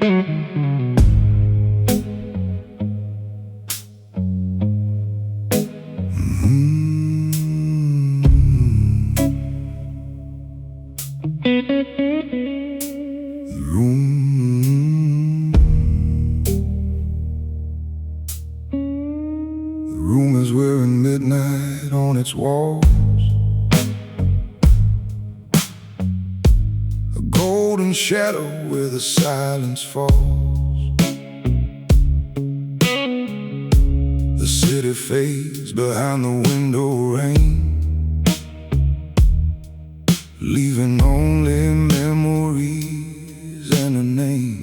Room is wearing midnight on its walls. A golden shadow where the silence falls. The city fades behind the window rain, leaving only memories and a name.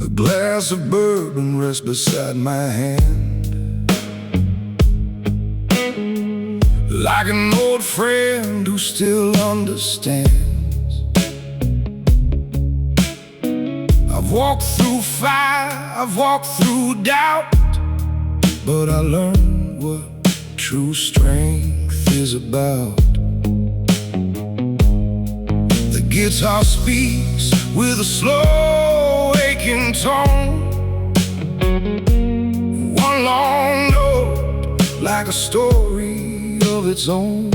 A glass of bourbon rests beside my hand, like an old friend who still understands. I've walked through fire, I've walked through doubt, but I learned what true strength is about. The guitar speaks with a slow aching tone, one long note like a story of its own.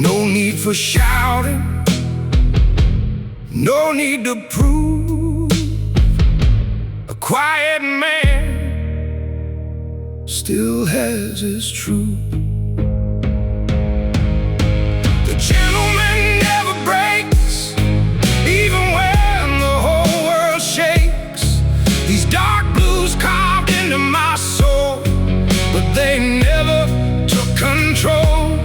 No need for shouting, no need to prove. A quiet man still has his truth. The gentleman never breaks, even when the whole world shakes. These dark blues carved into my soul, but they never took control.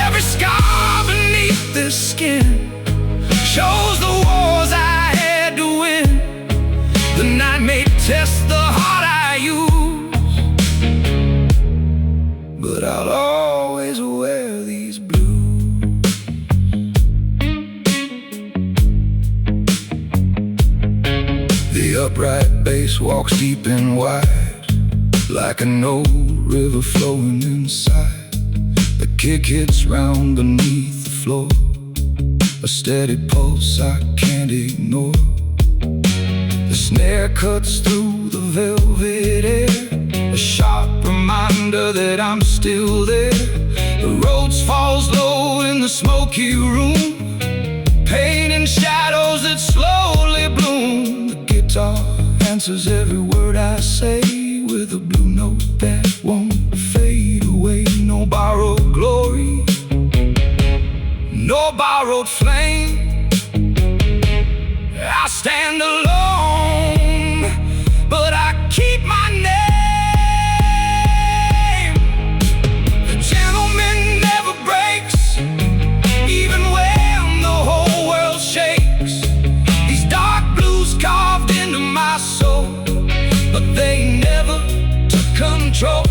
Every scar beneath this skin shows the wars I had to win. The night may test the heart I use, but I'll always wear these blues. The upright bass walks deep and wide, like an old river flowing inside. The kick hits round beneath the floor, a steady pulse I can't ignore. The snare cuts through the velvet air, a sharp reminder that I'm still there. The road falls low in the smoky room, painting shadows that slowly bloom. The guitar answers every word I say with a blue note that won't fade away. No borrowed glory, no borrowed flame. I stand alone, but I keep my name. The gentleman never breaks, even when the whole world shakes. These dark blues carved into my soul, but they never took control.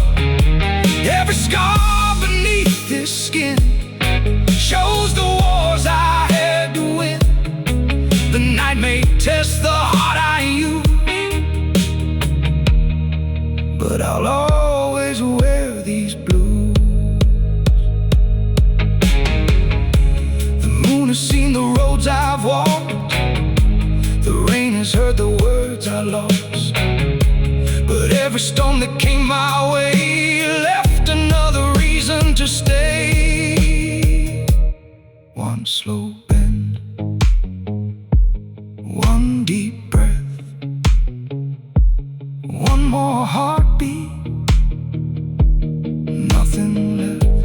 Every scar beneath this skin shows the wars I had to win. The night may test the heart I use, but I'll always wear these blues. The moon has seen the roads I've walked, the rain has heard the words I lost, but every storm that came my way left another reason to stay. One slow bend, one deep breath, one more heartbeat, nothing left.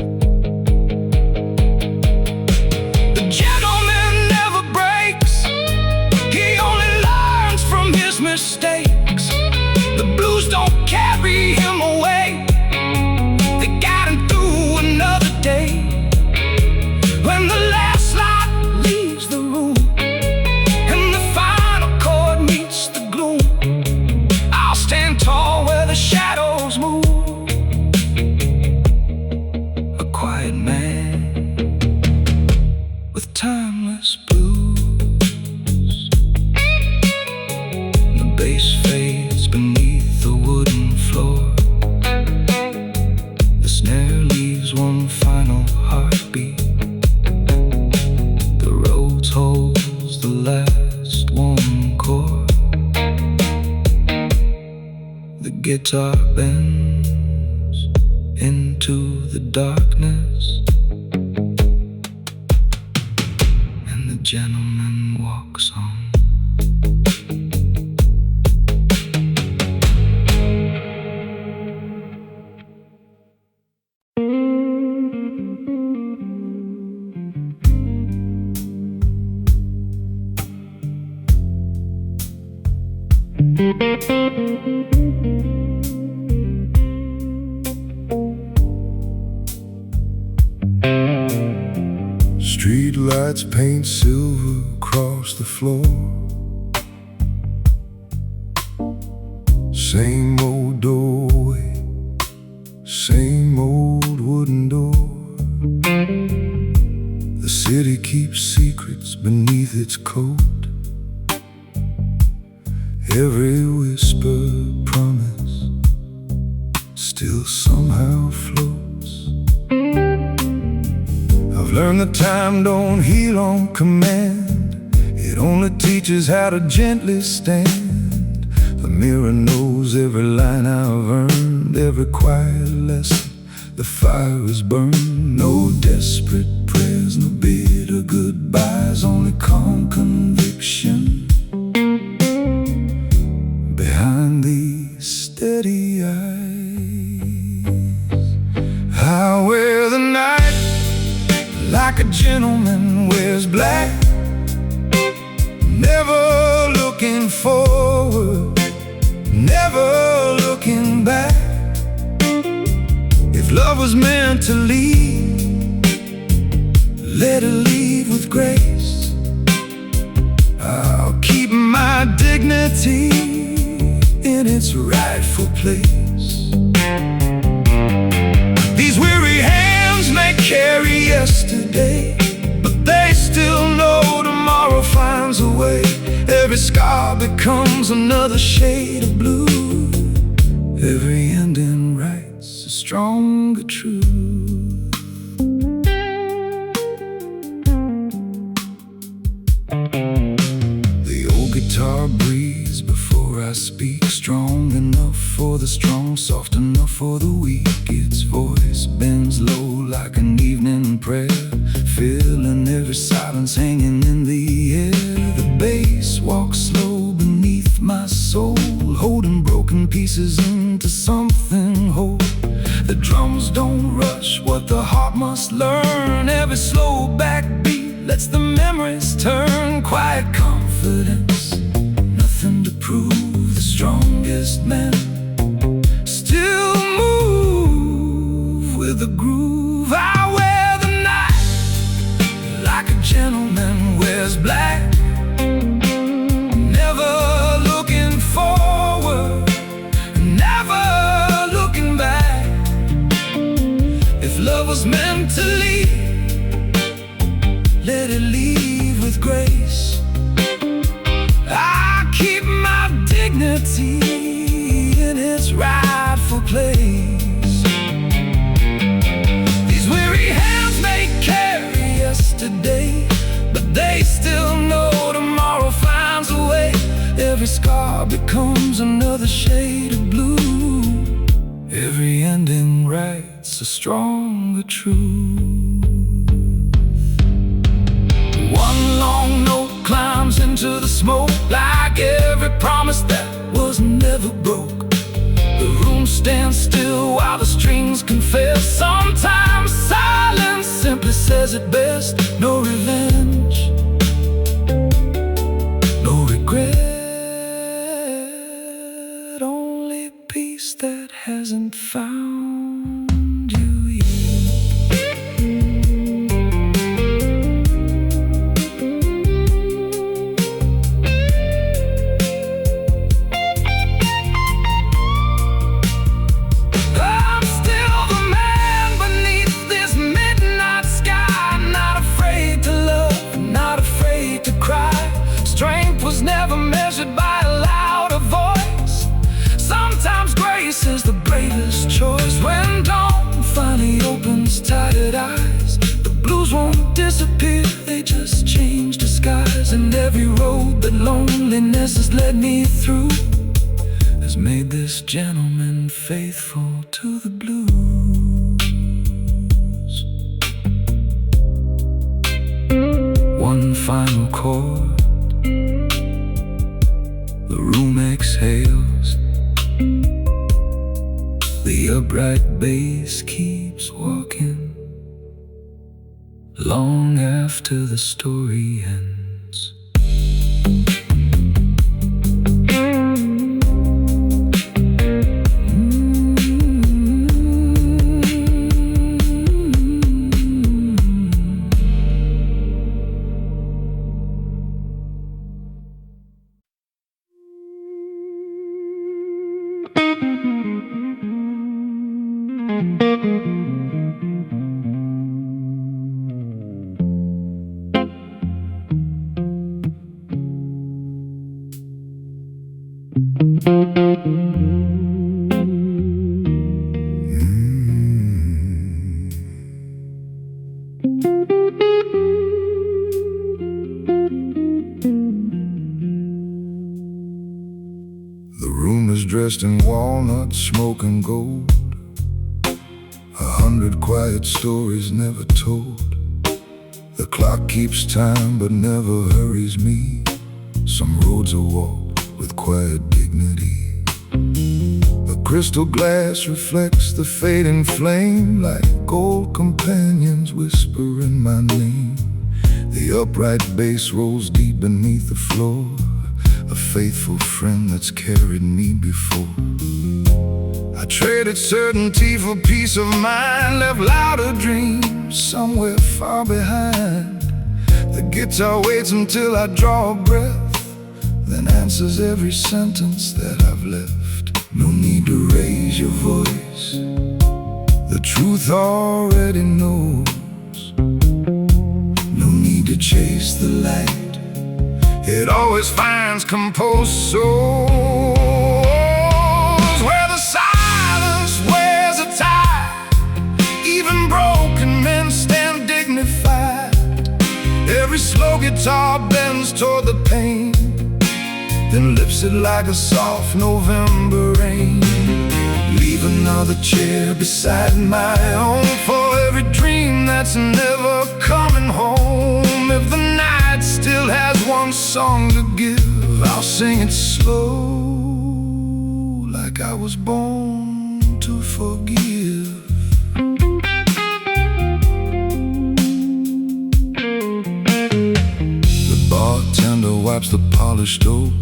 The gentleman never breaks, he only learns from his mistakes. The blues don't carry him away, they got him through another day. When the last light leaves the room and the final chord meets the gloom, I'll stand tall where the shadows move. A quiet man with timeless blues. The bass fades beneath the wooden floor, the snare leaves one final heartbeat, guitar bends into the darkness, and the gentleman walks on. Street lights paint silver across the floor. Same old doorway, same old wooden door. The city keeps secrets beneath its coat. Every whisper promise still somehow floats. I've learned that time don't heal on command. It only teaches how to gently stand. The mirror knows every line I've earned, every quiet lesson. The fire is burned. No desperate prayers, no bitter goodbyes, only calm conviction behind these steady eyes. I wear the night like a gentleman wears black, never looking forward, never looking back. If love was meant to leave, let it leave with grace. I'll keep my dignity in its rightful place. These weary hands may carry yesterday, but they still know tomorrow finds a way. Every scar becomes another shade of blue. Every ending writes a stronger truth. The old guitar breathes before I speak, strong enough for the strong, soft enough for the weak. Its voice bends low like an evening prayer, filling every silence hanging in the air. The bass walks slow beneath my soul, holding broken pieces into something whole. The drums don't rush what the heart must learn. Every slow backbeat lets the memories turn. Quiet confidence, nothing to prove. The strongest men still move with the groove. I wear the night like a gentleman wears black, never looking forward, never looking back. If love was meant to leave, let it leave with grace. I keep my dignity in its rightful place. These weary hands may carry yesterday, but they still know tomorrow finds a way. Every scar becomes another shade of blue. Every ending writes a stronger truth. One long note climbs into the smoke, like every promise that was never broke. The room stands still while the strings confess. Sometimes silence simply says it best. No revenge, no regret, only peace that hasn't found you yet. Never measured by a louder voice. Sometimes grace is the bravest choice. When dawn finally opens tired eyes, the blues won't disappear, they just change disguise. And every road that loneliness has led me through has has made this gentleman faithful to the blues. One final chord, the room exhales. The upright bass keeps walking long after the story ends. The room is dressed in walnut, smoke and gold. 100 quiet stories never told. The clock keeps time but never hurries me. Some roads are walked with quiet dignity. The crystal glass reflects the fading flame, like gold companions whispering my name. The upright bass rolls deep beneath the floor, a faithful friend that's carried me before. I traded certainty for peace of mind, left louder dreams somewhere far behind. The guitar waits until I draw a breath, then answers every sentence that I've left. No need to raise your voice, the truth already knows. No need to chase the light, it always finds composed souls. Where the silence wears a tie, even broken men stand dignified. Every slow guitar bends toward the pain, then lifts it like a soft November rain. Leave another chair beside my own for every dream that's never coming home. If the night still has one song to give, I'll sing it slow, like I was born to forgive. The bartender wipes the polished oak,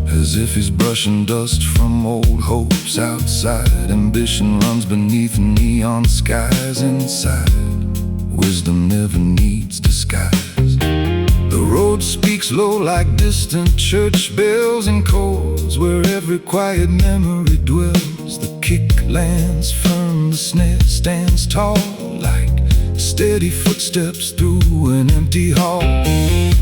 as if he's brushing dust from old hopes outside. Ambition runs beneath neon skies inside. Wisdom never needs disguise. The road speaks low like distant church bells and chords, where every quiet memory dwells. The kick lands firm, the snare stands tall, like steady footsteps through an empty hall.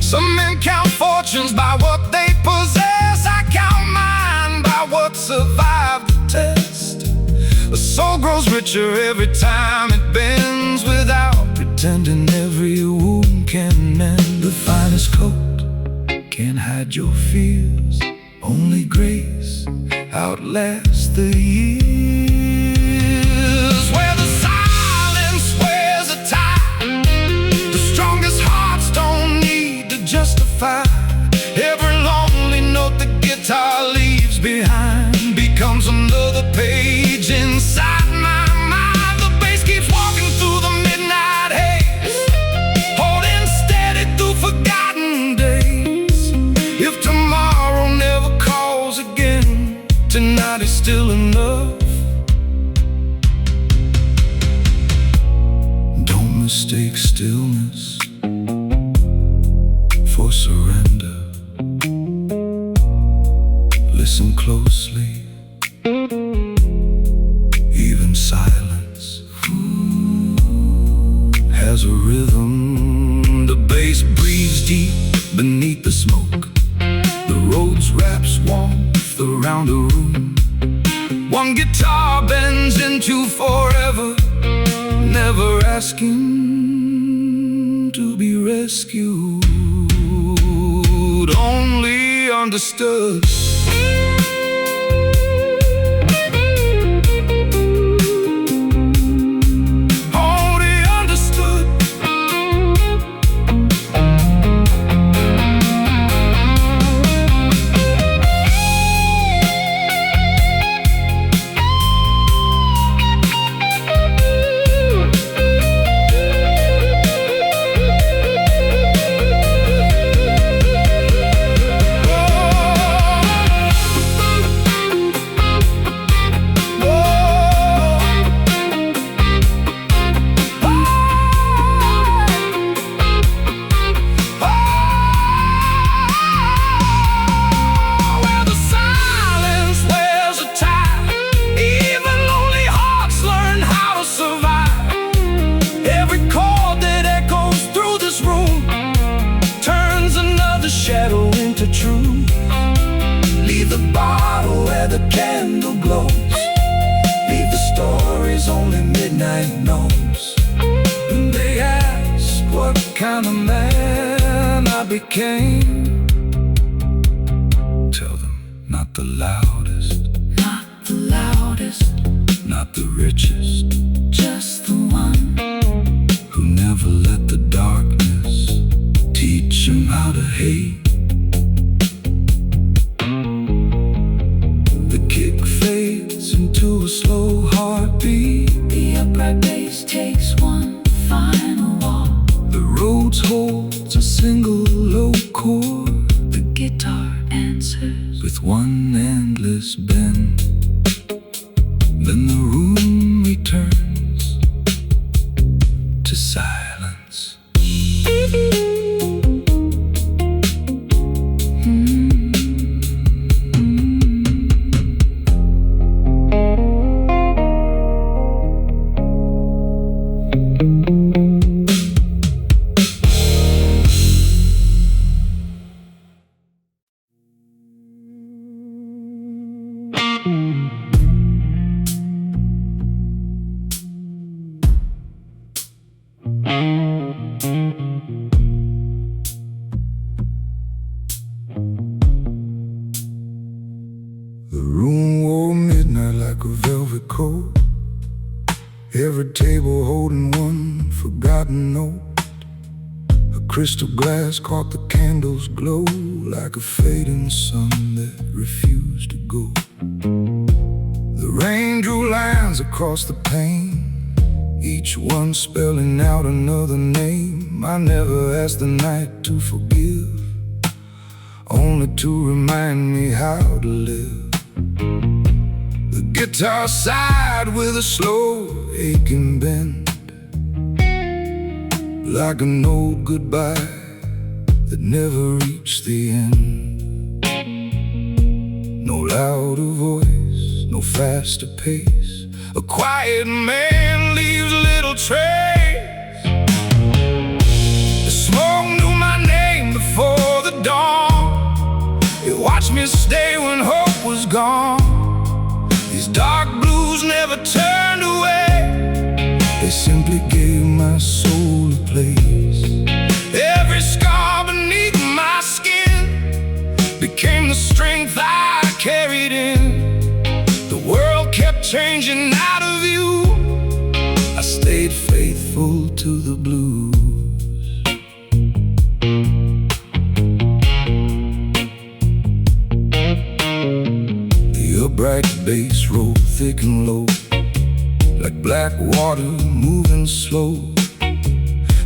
Some men count fortunes by what they possess, I count mine by what survived the test. The soul grows richer every time it bends, without pretending every wound can mend. The finest coat can't hide your fears, only grace outlasts the years. Where the silence wears a tie, the strongest hearts don't need to justify. Every lonely note the guitar leaves behind becomes another page inside my mind. The bass keeps walking through the midnight haze, holding steady through forgotten days. If tomorrow never calls again, tonight is still enough. Don't mistake stillness for surrender. Listen closely, even silence has a rhythm. The bass breathes deep beneath the smoke. The roads wraps warmth around a room. One guitar bends into forever, never asking to be rescued, only understood. the candle glows. Leave the stories only midnight knows. When they ask what kind of man I became, tell them not the loudest, not the loudest, not the richest, just the one who never let the darkness teach him how to hate. The kick fades into a slow heartbeat. The upright bass takes one final walk. The Rhodes holds a single low chord. The guitar answers With one endless bend, then the room returns to silence. The room wore midnight like a velvet coat. Every table holding one forgotten note. A crystal glass caught the candle's glow, like a fading sun that refused to go. The rain drew lines across the pane, each one spelling out another name. I never asked the night to forgive, only to remind me how to live. The guitar sighed with a slow, aching bend, like an old goodbye that never reached the end. No louder voice, no faster pace. A quiet man leaves little trace. The smoke knew my name before the dawn. It watched me stay when hope was gone. These dark blues never turned away. They simply gave my soul a place. Every scar beneath my skin became the strength I carried in. The world kept changing out of view. I stayed faithful to the blues. The upright bass rolled thick and low, like black water moving slow.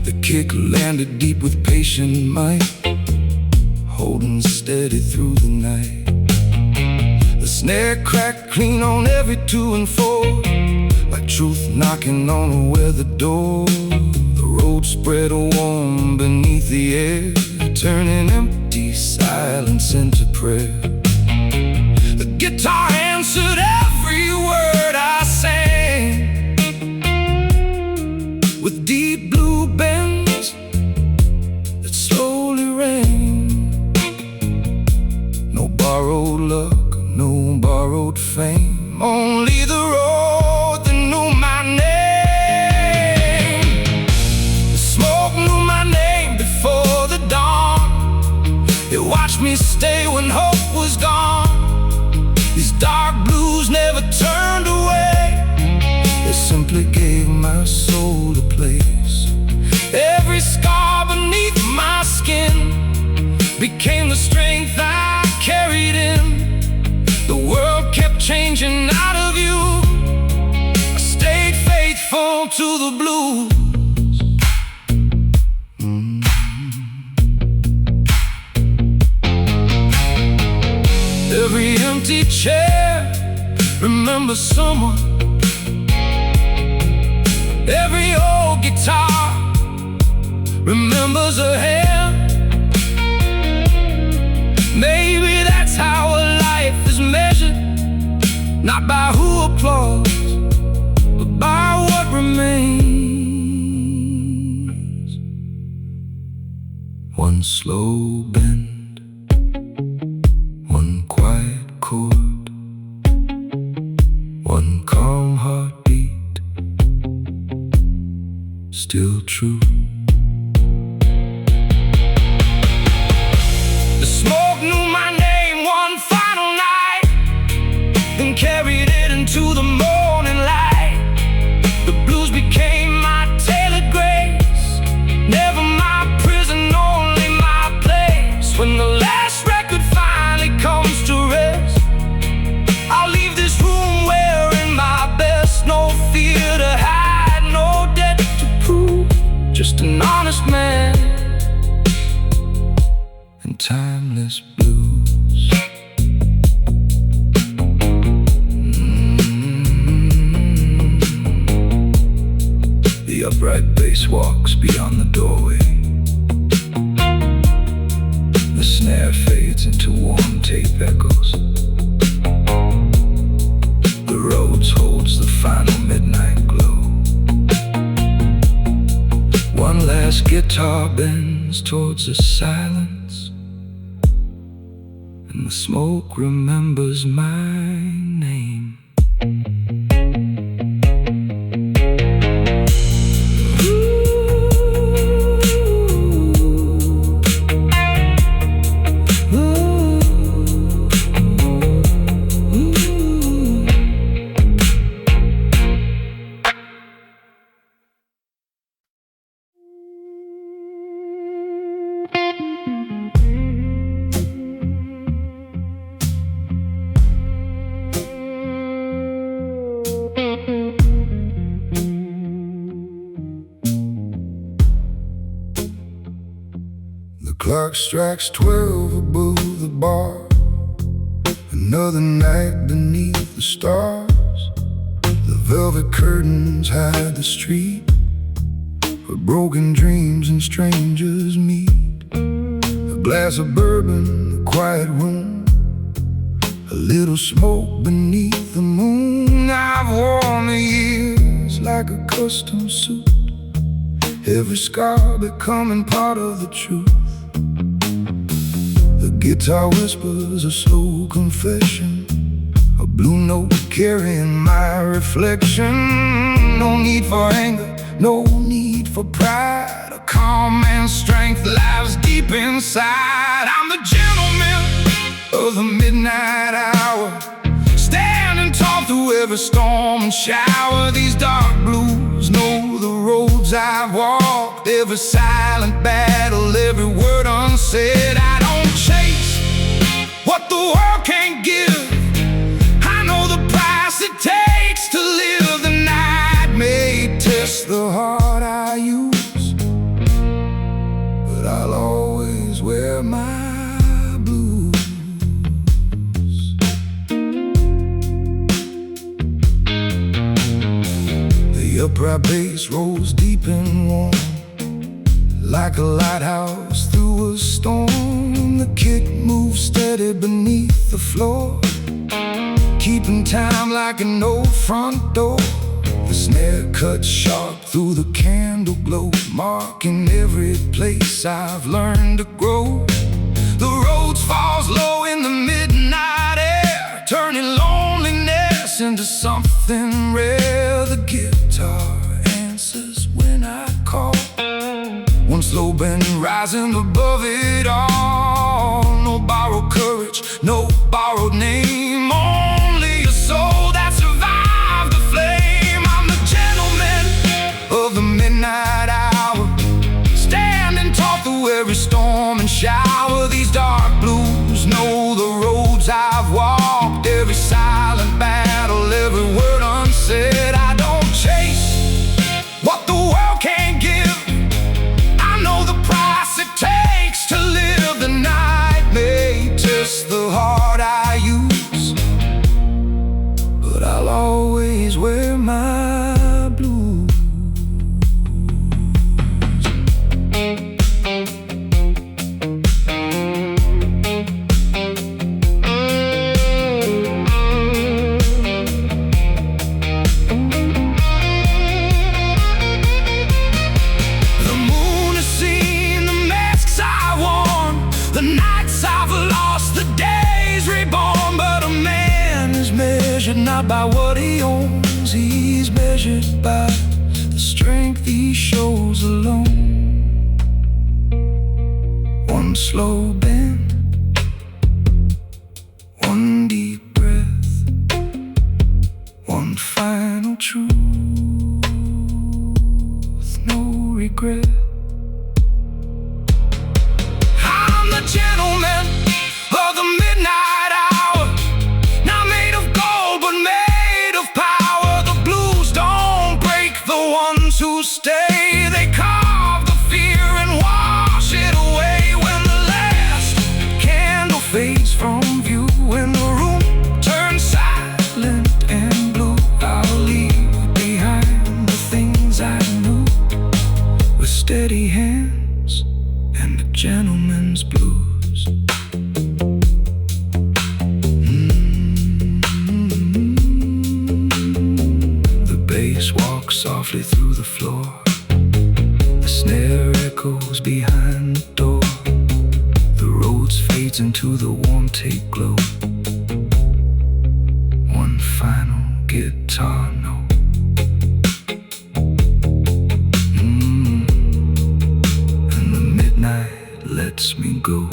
The kick landed deep with patient might, holding steady through the night. The snare cracked clean on every 2 and 4, like truth knocking on a weathered door. The road spread warm beneath the air, turning empty silence into prayer. The guitar answered every word I sang, with deep blue bends that slowly rang. No borrowed luck, no borrowed fame, only the road that knew my name. The smoke knew my name before the dawn. It watched me stay when hope was gone. These dark blues never turned away. They simply gave my soul a place. Every scar beneath my skin became the strength I carried in. The world kept changing out of view. I stayed faithful to the blues. Every empty chair remembers someone. Every old guitar remembers a hand. Maybe that's how a life is measured, not by who applauds, but by what remains. One slow bend, one quiet chord, still true. The smoke knew my name one final night, then carried it into the morning light. The blues became my tailored grace, never my prison, only my place. When the last record finally comes to rest, I'll leave this room wearing my best. No fear to hide, no debt to prove, just an honest man and timeless blues. The upright bass walks beyond the doorway. The snare fades into warm tape echoes. The Rhodes holds the final midnight glow. One last guitar bends towards the silence, and the smoke remembers my name. The clock strikes 12 above the bar. Another night beneath the stars. The velvet curtains hide the street where broken dreams and strangers meet. A glass of bourbon, a quiet room, a little smoke beneath the moon. I've worn the years like a custom suit, every scar becoming part of the truth. The guitar whispers a slow confession, a blue note carrying my reflection. No need for anger, no need for pride. A calm and strength lies deep inside. I'm the gentleman of the midnight hour, standing tall through every storm and shower. These dark blues know the roads I've walked, every silent battle, every word unsaid. I don't chase what the world can't give. I know the price it takes to live. The night may test the heart I use, but I'll always wear my blues. The upright bass rolls deep and warm, like a lighthouse through a storm. The kick moves steady beneath the floor, keeping time like an old front door. The snare cuts sharp through the candle glow, marking every place I've learned to grow. The road falls low in the midnight air, turning loneliness into something rare. The guitar answers when I call, one slow bend rising above it all. No borrowed courage, no borrowed name, only a soul that survived the flame. I'm the gentleman of the midnight hour, standing tall through every storm and shower. These dark blues know the roads I've walked, every silent battle, every word unsaid. I don't chase what the world can't give. I know the price it takes to live. The night may test the heart I use, but I'll always wear my blues. The moon has seen the masks I worn, the nights I've lost, the days reborn. But a man is measured not by what he owns, he's measured by the strength he shows. slow bend, one deep breath, one final truth, no regret. I'm the gentleman of the midnight hour, not made of gold but made of power. The blues don't break the ones who stay, they carve the fear and wash it away. When the last candle fades from view, when the room turns silent and blue, I'll leave behind the things I knew, with steady hands and a gentleman's blues. The bass walks softly through the floor, the snare echoes behind the door, the roads fades into the warm tape glow, one final guitar note. And the midnight lets me go.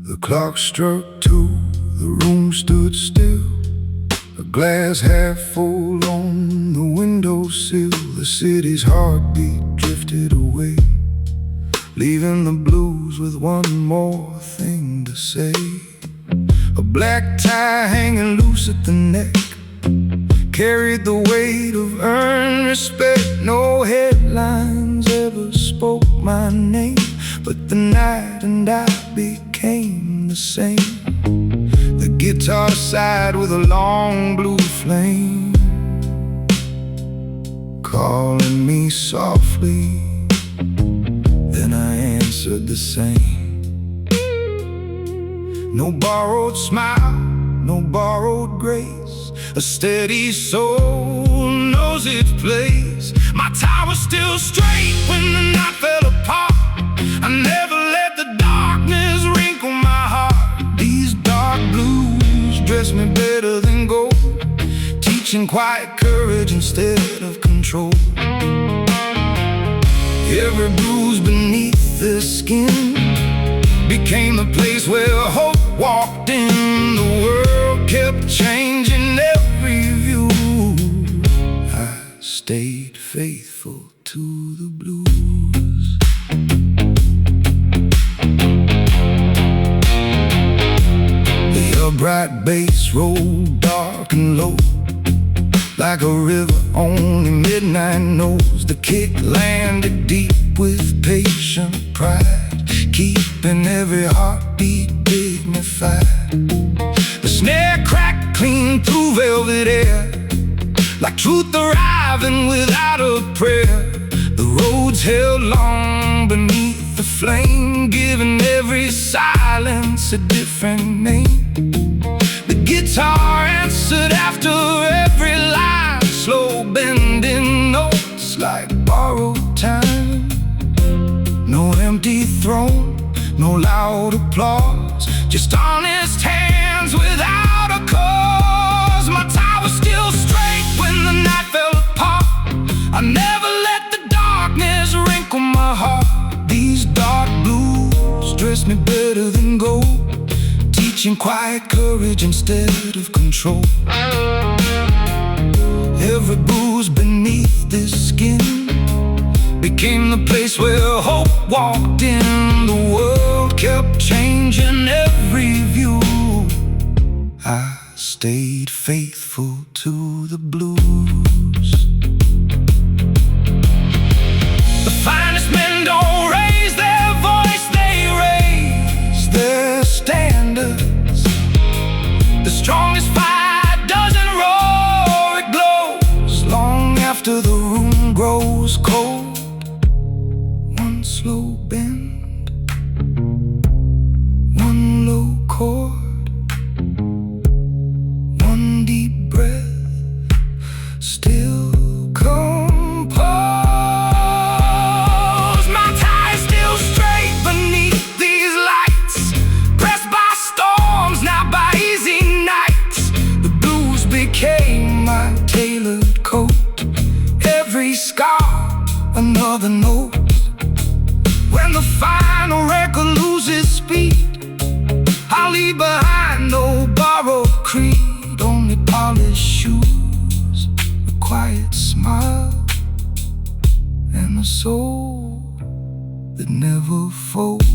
The clock struck 2, the room stood still, a glass half full on the windowsill. The city's heartbeat drifted away, leaving the blues with one more thing to say. A black tie hanging loose at the neck carried the weight of earned respect. No headlines ever spoke my name, but the night and I became the same. The guitar sighed with a long blue flame, calling me softly. Then I answered the same. No borrowed smile, no borrowed grace, a steady soul knows its place. My tie was still straight when the night fell apart. I never let the darkness wrinkle my heart. These dark blues dress me better than gold, teaching quiet courage instead of control. Every bruise beneath the skin became the place where hope walked in. The world kept changing every view. I stayed faithful to the blues. The upright bass rolled dark and low, like a river only midnight knows. The kick landed deep with patient pride, keeping every heartbeat dignified. The snare cracked clean through velvet air, like truth arriving without a prayer. The roads held long beneath the flame, giving every silence a different name. The guitar answered after every line, slow bending notes like borrowed time. No empty throne, no loud applause, just honest hands without a cause. My tie was still straight when the night fell apart. I never let the darkness wrinkle my heart. These dark blues dress me better than gold, teaching quiet courage instead of control. Every bruise beneath this skin became the place where hope walked in. The world kept changing every view. I stayed faithful to the blues. The finest men don't raise their voice, they raise their standards. The strongest fire doesn't roar, it glows long after the room grows cold. One slow scar, another note. When the final record loses speed, I'll leave behind no borrowed creed, only polished shoes, a quiet smile, and a soul that never folded.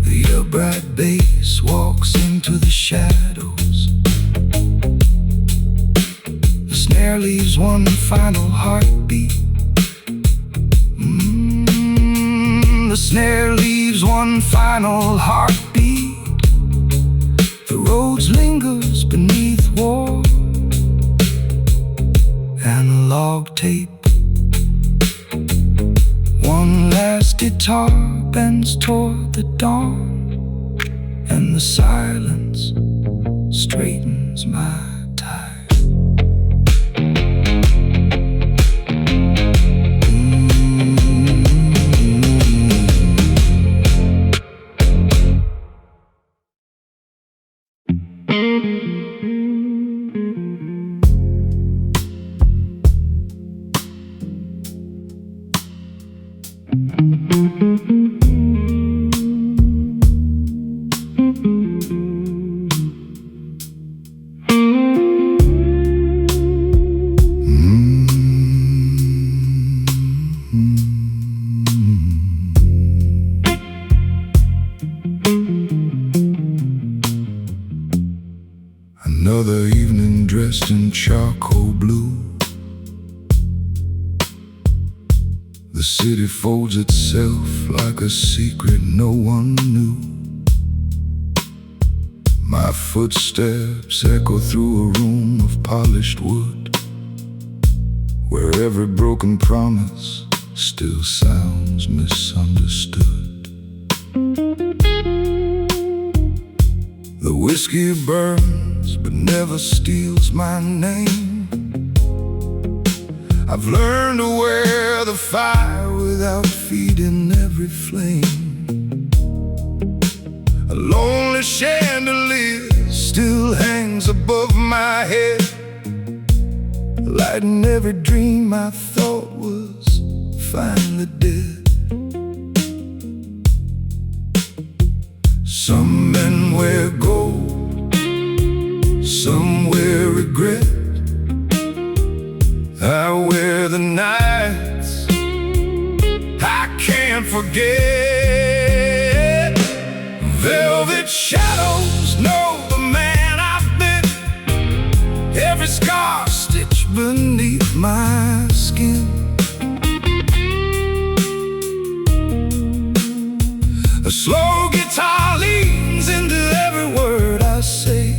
The upright bass walks into the shadows. The snare leaves one final heartbeat. The snare leaves one final heartbeat. The road lingers beneath war. Analog tape. One last guitar bends toward the dawn, and the silence straightens my tie. Another evening dressed in charcoal blue. The city folds itself like a secret no one knew. My footsteps echo through a room of polished wood, where every broken promise still sounds misunderstood. The whiskey burns but never steals my name. I've learned to wear the fire without feeding every flame. A lonely chandelier still hangs above my head, lighting every dream I thought was finally dead. Some men wear gold, some wear regret. I wear the nights I can't forget. Velvet shadows know the man I've been. Every scar stitched beneath my skin. A slow guitar leans into every word I say,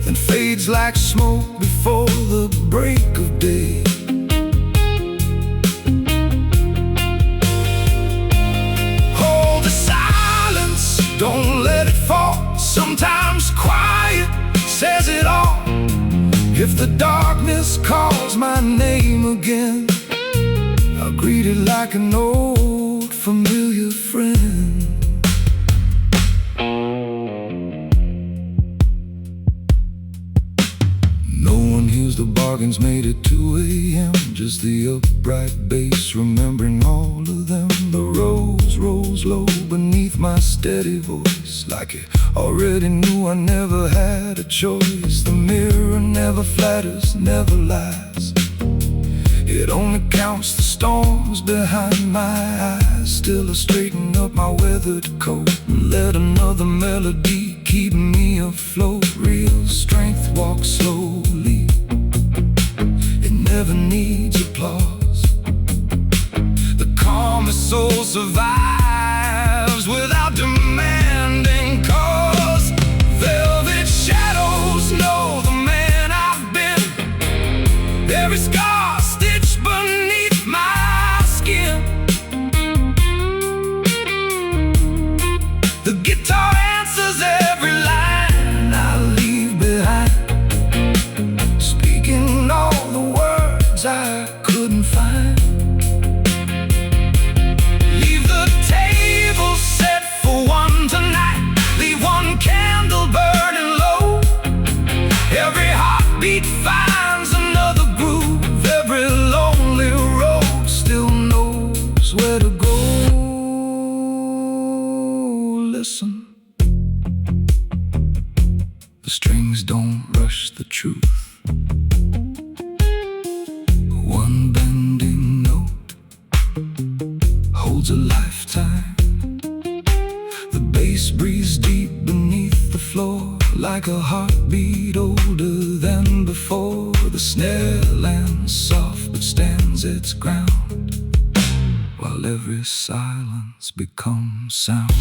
then fades like smoke before the break of day. Hold the silence, don't let it fall. Sometimes quiet says it all. If the darkness calls my name again, I'll greet it like an old familiar friend. The bargains made at 2 a.m. Just the upright bass remembering all of them. The rose rose low beneath my steady voice, like it already knew I never had a choice. The mirror never flatters, never lies. It only counts the storms behind my eyes. Still I straighten up my weathered coat and let another melody keep me afloat. Real strength walks slowly, never needs applause. The calmest soul survives without demanding cause. Velvet shadows know the man I've been. Every scar stitched beneath my skin. The guitar answers every line. The strings don't rush the truth. One bending note holds a lifetime. The bass breathes deep beneath the floor, like a heartbeat older than before. The snare lands soft but stands its ground, while every silence becomes sound.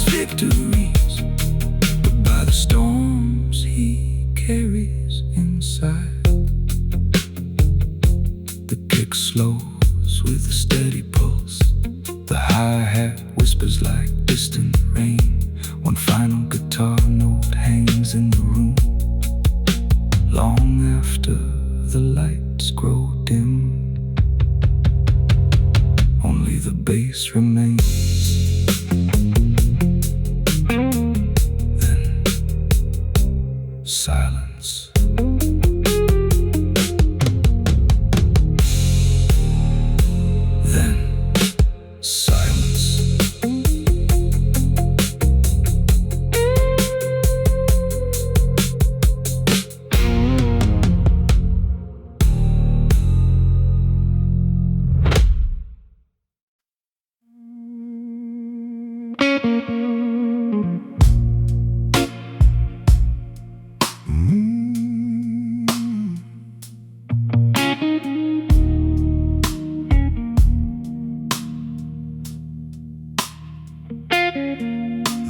Victories, but by the storms he carries inside. The kick slows with a steady pulse. The hi-hat whispers like distant rain. One final guitar note hangs in the room, long after the lights grow dim. Only the bass remains. Silence. Then silence.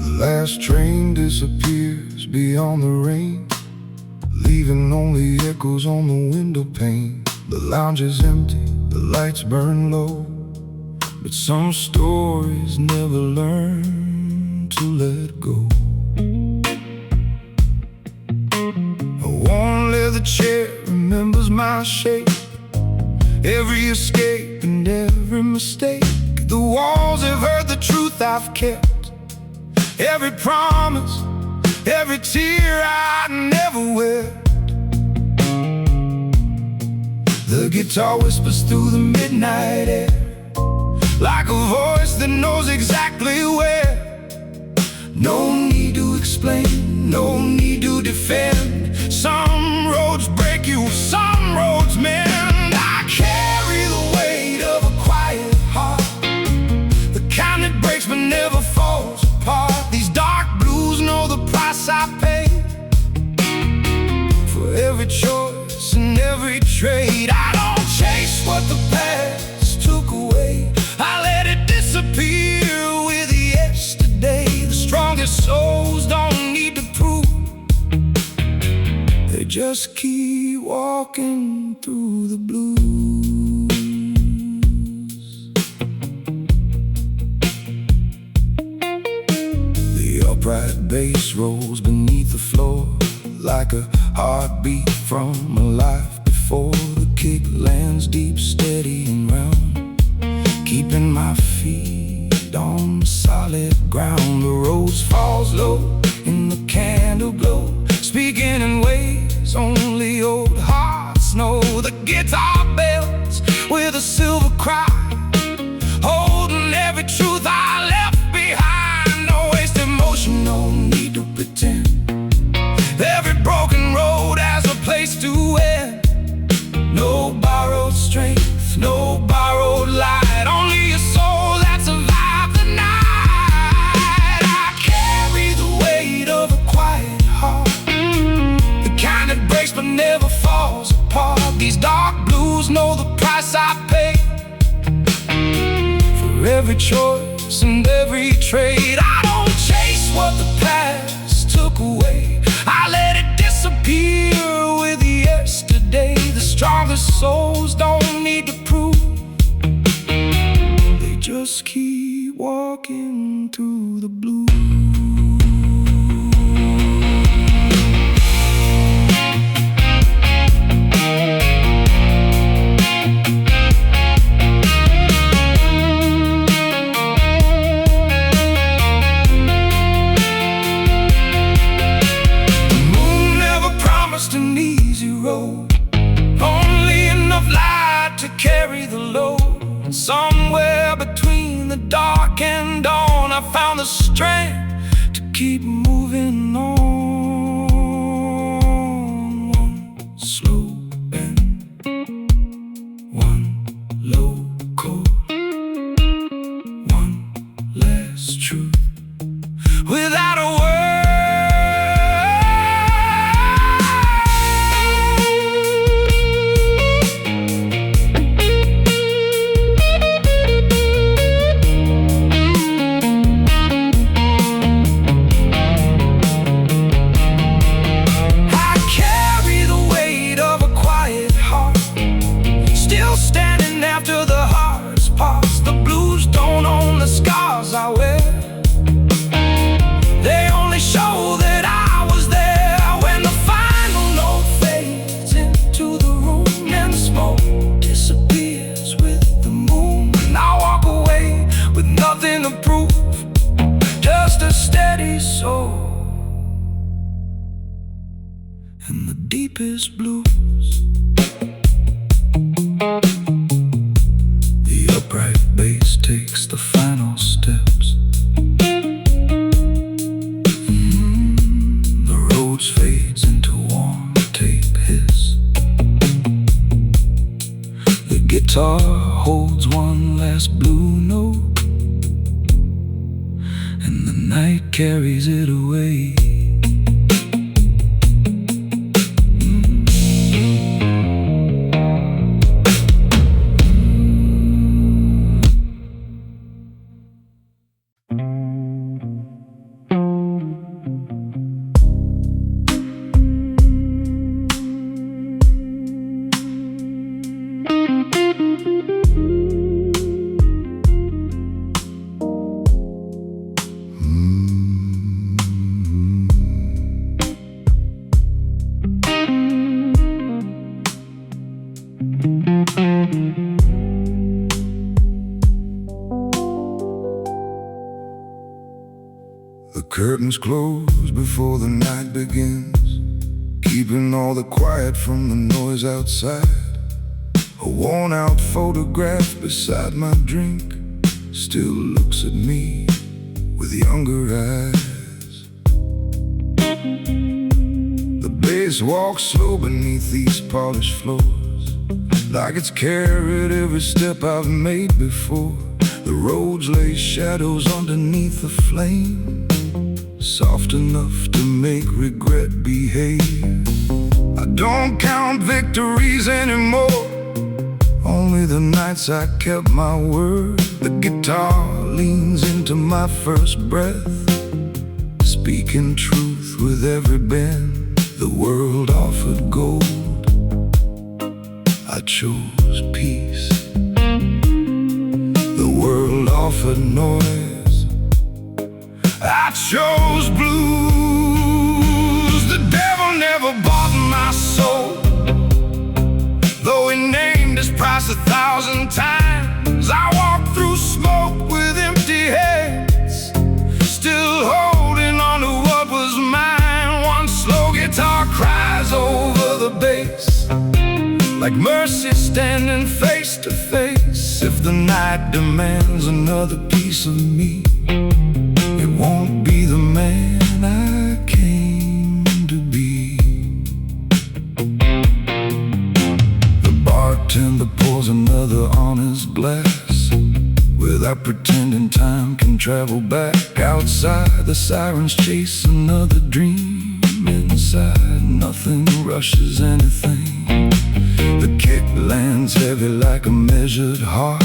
The last train disappears beyond the rain, leaving only echoes on the window pane. The lounge is empty, the lights burn low, but some stories never learn to let go. A worn leather chair remembers my shape, every escape and every mistake. The walls have heard the truth I've kept, every promise, every tear I never wept. The guitar whispers through the midnight air, like a voice that knows exactly where. No need to explain, no need to defend. Some roads break you, some roads mend. I carry the weight of a quiet heart, the kind that breaks but never falls apart. These dark blues know the price I pay for every choice and every trade. I don't chase what the past took away, I let it disappear with yesterday. The strongest souls don't need to prove, they just keep walking through the blues. The upright bass rolls beneath the floor, like a heartbeat from a life before. The kick lands deep, steady and round, keeping my feet on solid ground. The rose falls low in the candle glow, speaking in ways only old hearts know. The guitar bells with a silver cry, holding every truth I left behind. No wasted motion, no need to pretend. Every broken road has a place to end. No borrowed strength, no borrowed light, only a soul that survived the night. I carry the weight of a quiet price I pay for every choice and every trade. I don't chase what the past took away, I let it disappear with yesterday. The strongest souls don't need to prove, they just keep walking through the blue. An easy road, only enough light to carry the load. And somewhere between the dark and dawn, I found the strength to keep moving on. One slow bend, one low chord, one last truth without a word. After the hardest parts, the blues don't own the scars I wear. They only show that I was there when the final note fades into the room and the smoke disappears with the moon. And I walk away with nothing to prove, just a steady soul and the deepest blues. Upright bass takes the final steps. The roads fades into warm tape hiss. The guitar holds one last blue note, and the night carries it away. The curtains close before the night begins, keeping all the quiet from the noise outside. A worn-out photograph beside my drink still looks at me with younger eyes. The bass walks slow beneath these polished floors, like it's carried every step I've made before. The roads lay shadows underneath the flame, soft enough to make regret behave. I don't count victories anymore, only the nights I kept my word. The guitar leans into my first breath, speaking truth with every bend. The world offered gold, I chose peace. The world offered noise, I chose blues. The devil never bought my soul, though he named his price 1,000 times. I walked through smoke with empty heads, still holding on to what was mine. One slow guitar cries over the bass, like mercy standing face to face. If the night demands another piece of me, it won't be the man I came to be. The bartender pours another on his glass, without pretending time can travel back. Outside, the sirens chase another dream. Inside, nothing rushes anything. The kick lands heavy like a measured heart.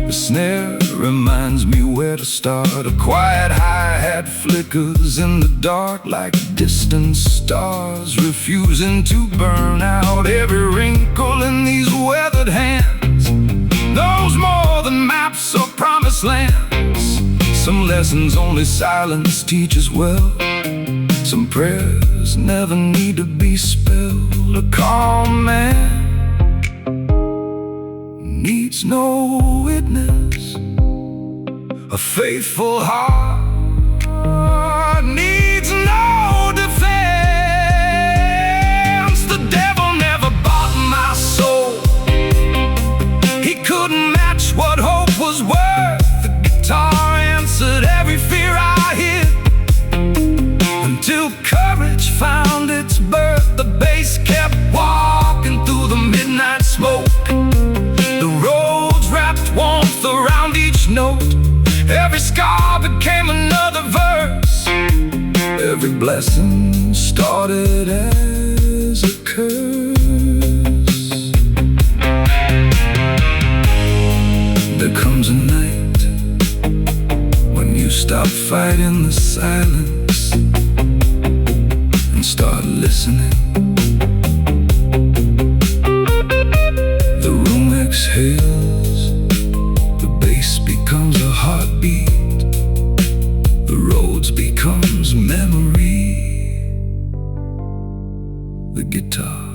The snare reminds me where to start. A quiet hi-hat flickers in the dark like distant stars, refusing to burn out. Every wrinkle in these weathered hands knows more than maps or promised lands. Some lessons only silence teaches well. Some prayers never need to be spelled. A calm man needs no witness. A faithful heart needs no defense. The devil never bought my soul. He couldn't match what hope was worth. The guitar answered every fear I hid, until courage found its birth. The bass kept walking through the midnight smoke. The roads wrapped warmth around each note. Every scar became another verse. Every blessing started as a curse. There comes a night when you stop fighting the silence and start listening. The room exhales, the bass becomes a heartbeat, the roads becomes memory, the guitar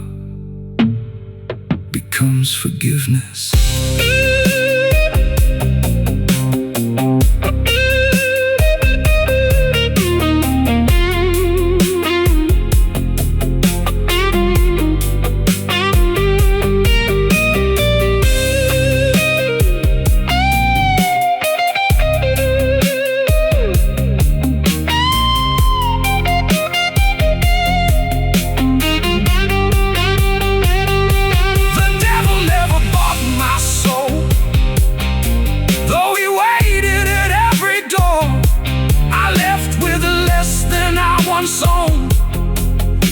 becomes forgiveness.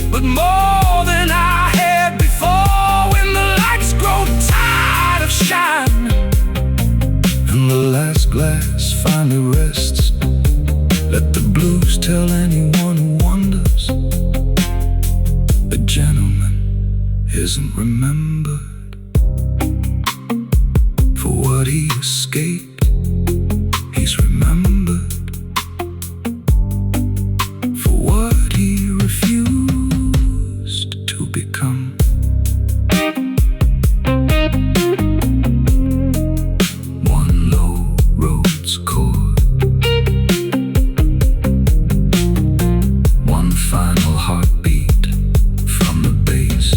But more than I had before. When the lights grow tired of shining and the last glass finally rests, let the blues tell anyone who wonders. A gentleman isn't remembered for what he escaped. He's remembered for what he refused to become. One low road's chord, one final heartbeat from the bass.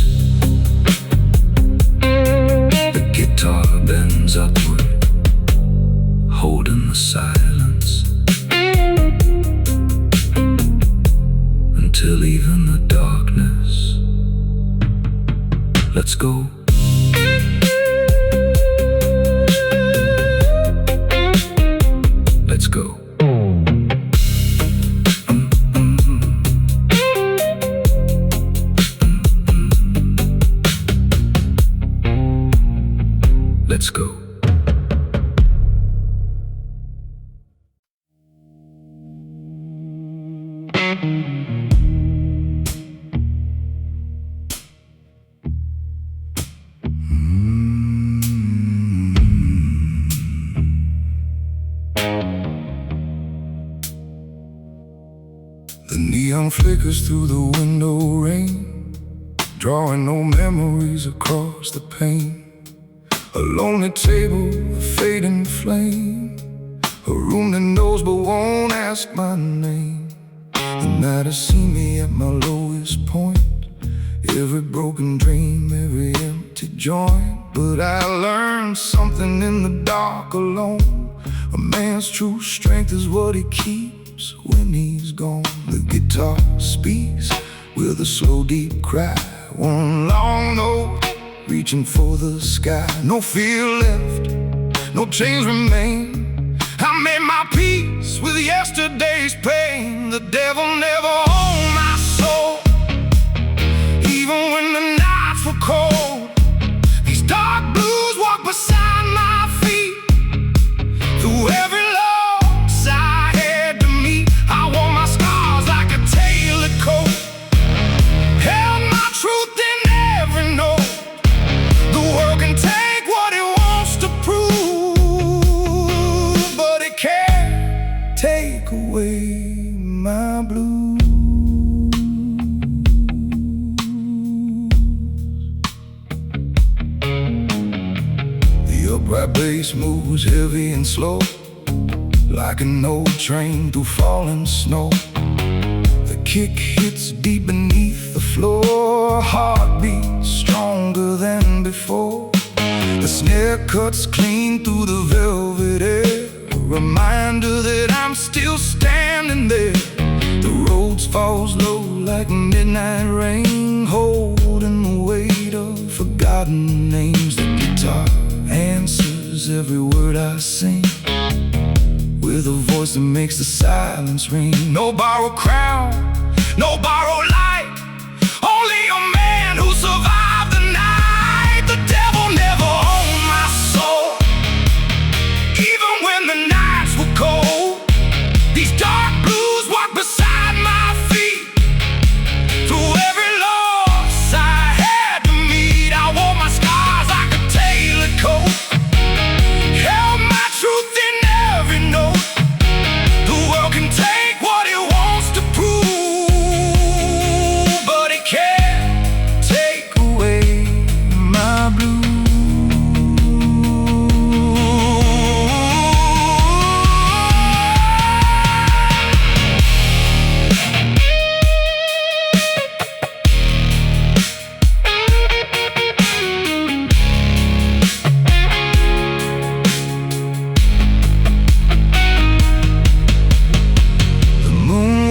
The guitar bends upward, holding the silence, until even the darkness lets go. Let's go. Let's go. The neon flickers through the window rain, drawing no memories across the pane. A lonely table, a fading flame, a room that knows but won't ask my name. The night has seen me at my lowest point, every broken dream, every empty joint. But I learned something in the dark alone. A man's true strength is what he keeps when he's gone. The guitar speaks with a slow deep cry, one long note reaching for the sky. No fear left, no chains remain. I made my peace with yesterday's pain. The devil never owned my soul, even when the nights were cold. bass moves heavy and slow, like an old train through falling snow. The kick hits deep beneath the floor, heartbeat stronger than before. The snare cuts clean through the velvet air, a reminder that I'm still standing there. The road falls low like midnight rain, holding the weight of forgotten names. The guitar answers every word I sing, with a voice that makes the silence ring. No borrowed crown, no borrowed light, only a man who survived the night. The devil never owned my soul, even when the nights were cold. These dark blues walk beside my feet, through every loss I had to meet. I wore my scars like a tailored coat, held my truth in every note. The world can take what it wants to prove, but it can't take away my blues.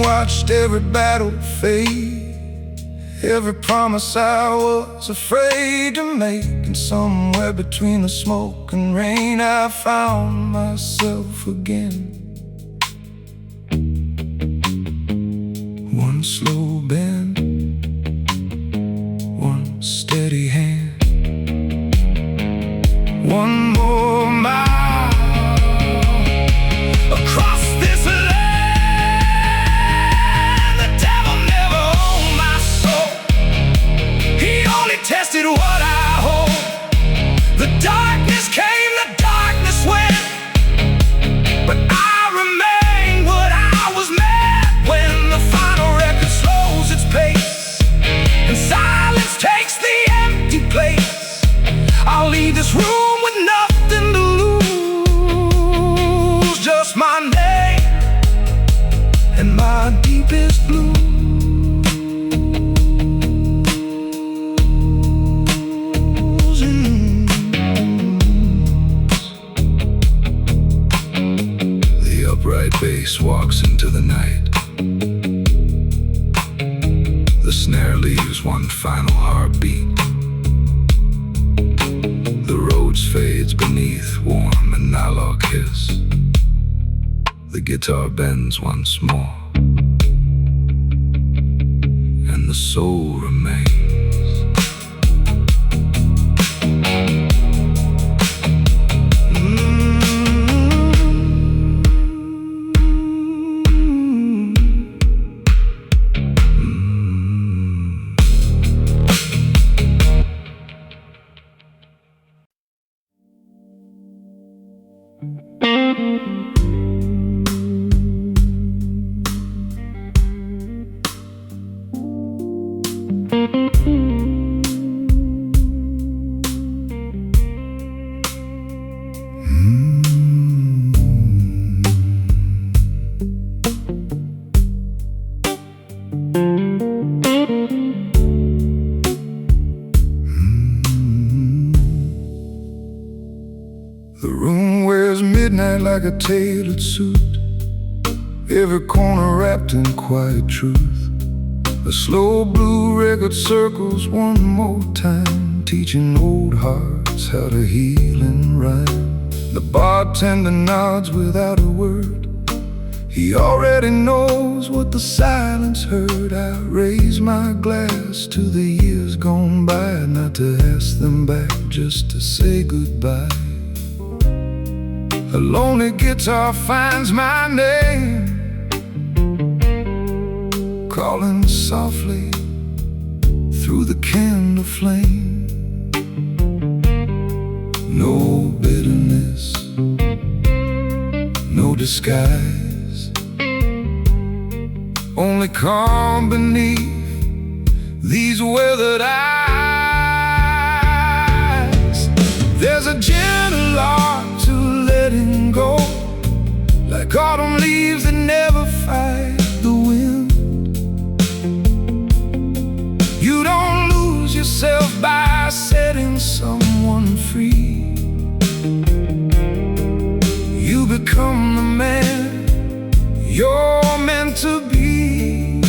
Watched every battle fade, every promise I was afraid to make. And somewhere between the smoke and rain, I found myself again. One slow bend, one steady hand, one more mile across this land. Tested what I hold. The darkness came, the darkness went, but I remain what I was meant. When the final record slows its pace and silence takes the empty place, I'll leave this room with nothing to lose, just my name and my deepest blues. Bass walks into the night. The snare leaves one final heartbeat. The roads fades beneath warm analog kiss. The guitar bends once more, and the soul remains. The room wears midnight like a tailored suit, every corner wrapped in quiet truth. A slow blue record circles one more time, teaching old hearts how to heal and rhyme. The bartender nods without a word, he already knows what the silence heard. I raise my glass to the years gone by, not to ask them back, just to say goodbye. A lonely guitar finds my name, calling softly through the candle flame. No bitterness, no disguise, only calm beneath these weathered eyes. There's a gentle art you're meant to be.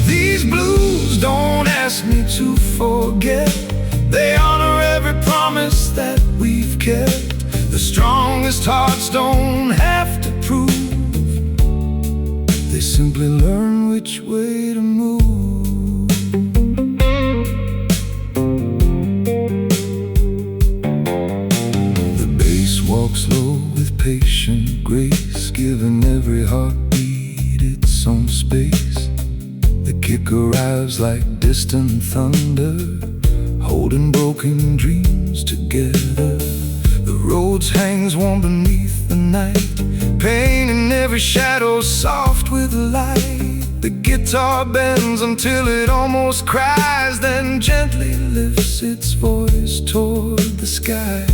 These blues don't ask me to forget. They honor every promise that we've kept. The strongest hearts don't have to prove. They simply learn which way to move. The bass walks low with patient grace, giving every heartbeat its own space. The kick arrives like distant thunder, holding broken dreams together. The roads hangs warm beneath the night, painting every shadow soft with light. The guitar bends until it almost cries, then gently lifts its voice toward the sky.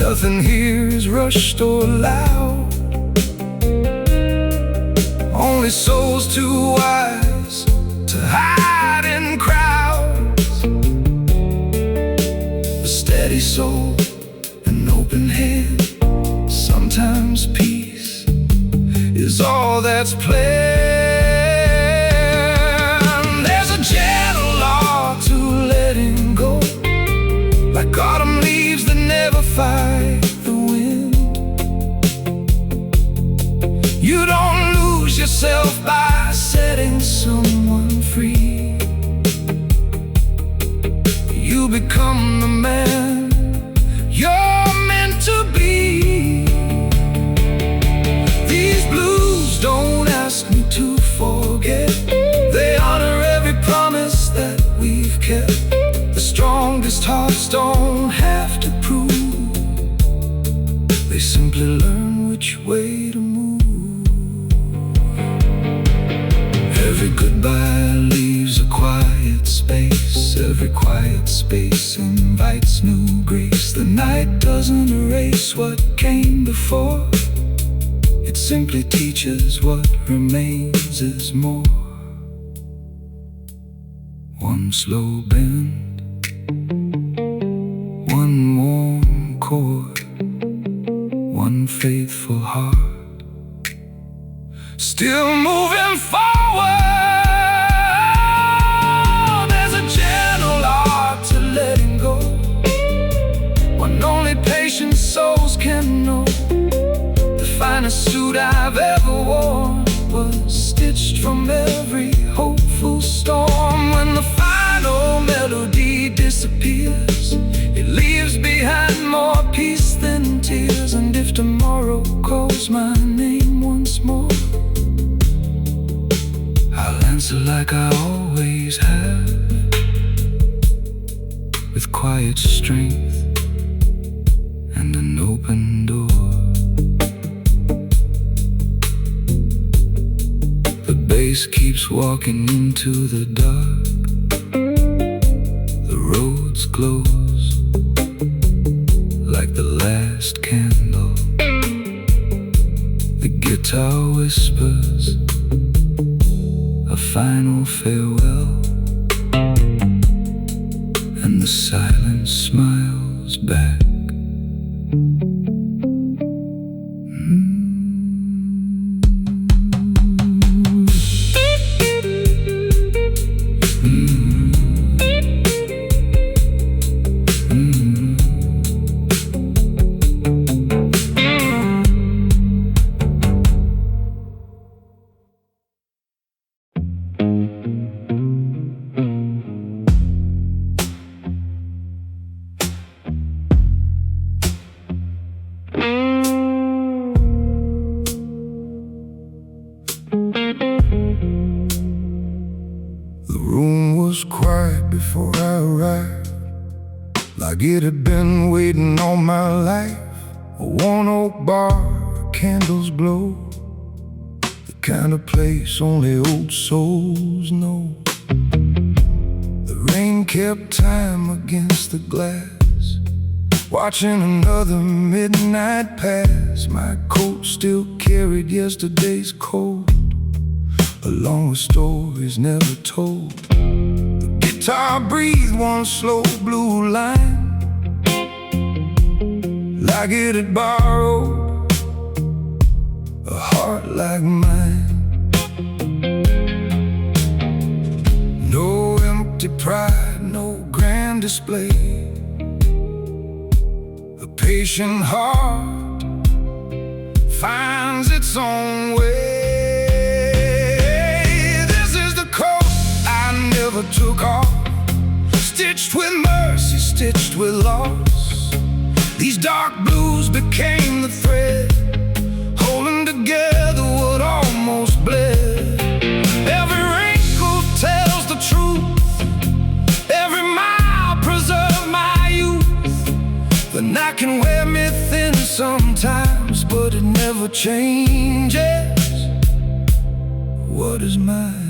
Nothing here is rushed or loud, only souls too wise to hide in crowds. A steady soul, an open hand, sometimes peace is all that's planned. There's a gentle art to letting go, like autumn leaves that never fight the wind. You don't lose yourself by setting someone free. You become the man you're meant to be. These blues don't ask me to forget. They honor every promise that we've kept. The strongest hearts don't have to prove. They simply learn which way to move. Every goodbye leaves a quiet space. Every quiet space invites new grace. The night doesn't erase what came before. It simply teaches what remains is more. One slow bend, one warm chord, one faithful heart, still moving forward. There's a gentle art to letting go, one only patient souls can know. The finest suit I've ever worn was stitched from every hopeful storm. When the final melody disappears, it leaves behind more peace than tears. And if tomorrow calls my name once more, I'll answer like I always have, with quiet strength and an open door. The bass keeps walking into the dark. The roads close like the last candle. The guitar whispers a final farewell, and the silence smiles back. Quiet before I arrived, like it had been waiting all my life. A worn oak bar, candles glow, the kind of place only old souls know. The rain kept time against the glass, watching another midnight pass. My coat still carried yesterday's cold, along with stories never told. Guitar breathed one slow blue line, like it had borrowed heart like mine. No empty pride, no grand display. A patient heart finds its own way. This is the coat I never took off, stitched with mercy, stitched with loss. These dark blues became the thread, holding together what almost bled. Every wrinkle tells the truth, every mile preserves my youth. The night can wear me thin sometimes, but it never changes what is mine.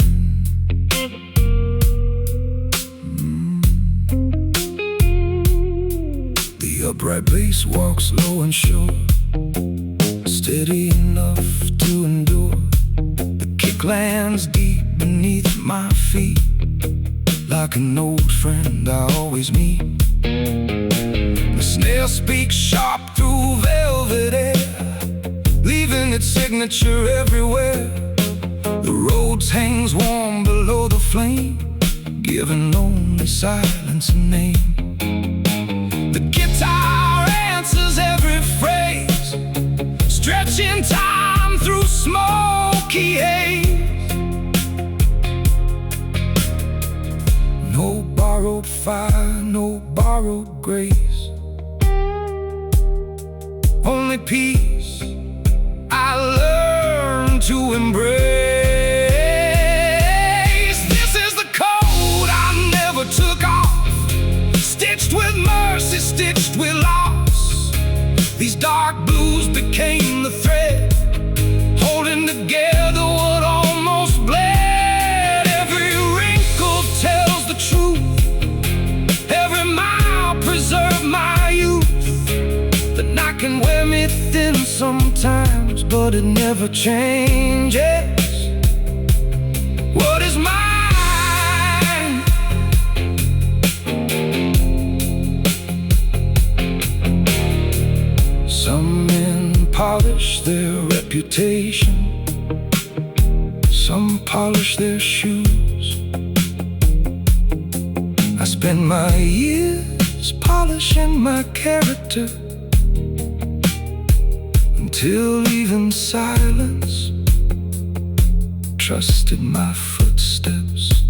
The upright bass walks low and sure, steady enough to endure. The kick lands deep beneath my feet, like an old friend I always meet. The snare speaks sharp through velvet air, leaving its signature everywhere. The Rhodes hangs warm below the flame, giving only silence a name. The guitar answers every phrase, stretching time through smoky haze. No borrowed fire, no borrowed grace, only peace I learned to embrace. This is the code I never took off, stitched with mercy, stitched with loss. These dark blues became the thread, holding together what almost bled. Every wrinkle tells the truth, every mile preserves my youth. The night can wear me thin sometimes, but it never changes what is mine. Some men polish their reputation, some polish their shoes. I spend my years polishing my character, until even silence trusted my footsteps.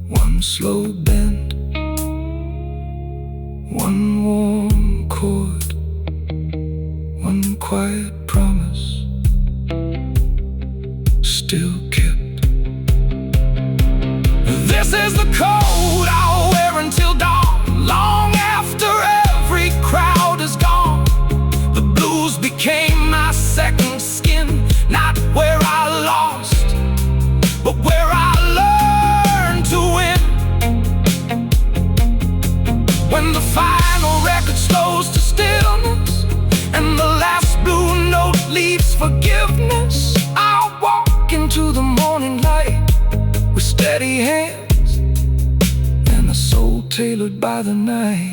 One slow bend, one warm chord, one quiet promise still kept. This is the code I'll wear until dawn, long after every crowd is gone. The blues became my second skin, not where I lost, but where I learned to win. When the final record slows to stillness, and the last blue note leaves forgiveness, I'll walk into the morning light with steady hands and a soul tailored by the night.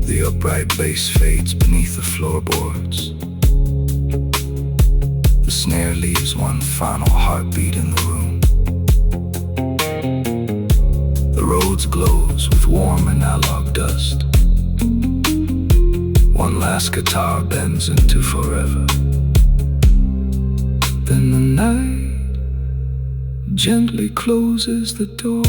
The upright bass fades beneath the floorboards. The snare leaves one final heartbeat in the room. The Rhodes glows with warm analog dust. One last guitar bends into forever. Then the night gently closes the door.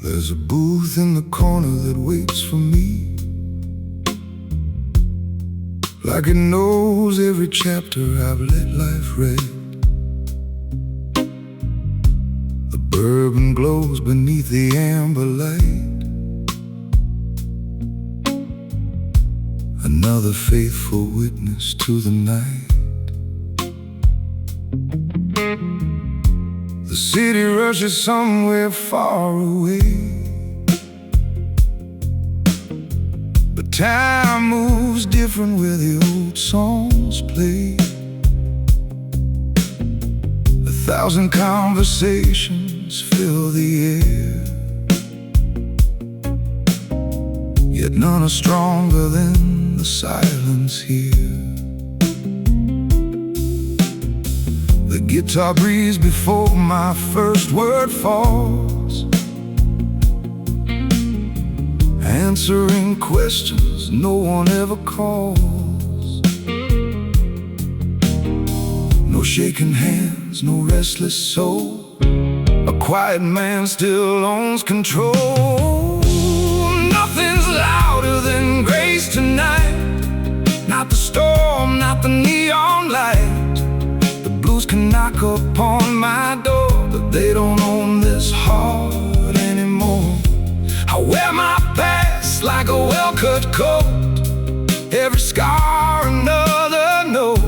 There's a booth in the corner that waits for me, like it knows every chapter I've let life read. The bourbon glows beneath the amber light, another faithful witness to the night. The city rushes somewhere far away, but time moves different where the old songs play. 1,000 conversations fill the air, yet none are stronger than the silence here. The guitar breathes before my first word falls, answering questions no one ever calls. No shaking hands, no restless soul, a quiet man still owns control. Nothing's louder than grace tonight, not the storm, not the neon light. The blues can knock upon my door, but they don't own this heart anymore. I wear my past like a well-cut coat, every scar another note.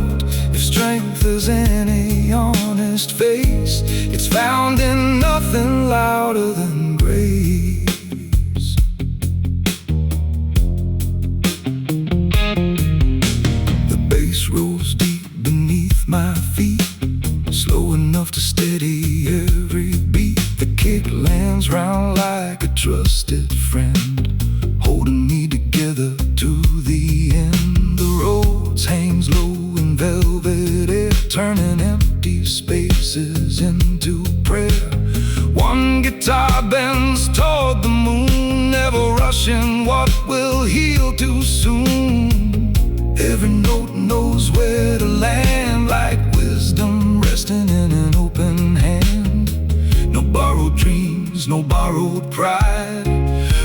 If strength is any honest face, it's found in nothing louder than grace. The bass rolls deep beneath my feet, slow enough to steady every beat. The kick lands round like a trusted friend, holding me together to the end. The roads hangs low in velvet air, turning empty spaces into prayer. One guitar bends toward the moon, never rushing what will heal too soon. Every note knows where to land, like wisdom resting in an open hand. No borrowed dreams, no borrowed pride,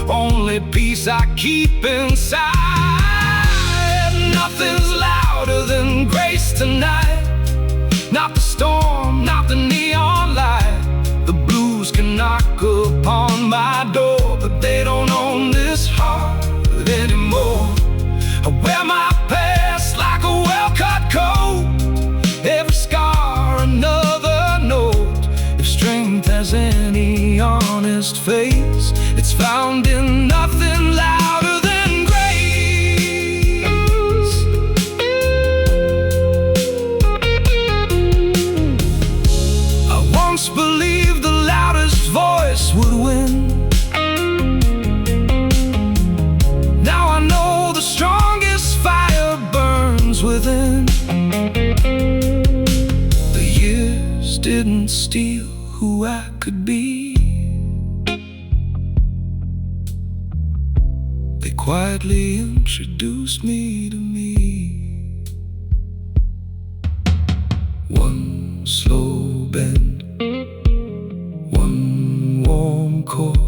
only peace I keep inside. Nothing's louder than grace tonight, not the storm, not the neon light. The blues can knock upon my door, but they don't own this heart anymore. I wear my past like a well-cut coat, every scar another note. If strength has any honest face, it's found in nothing louder than grace. I once believed the loudest voice would win. Now I know the strongest fire burns within. The years didn't steal who I could be, they quietly introduced me to me. One slow bend, one warm chord,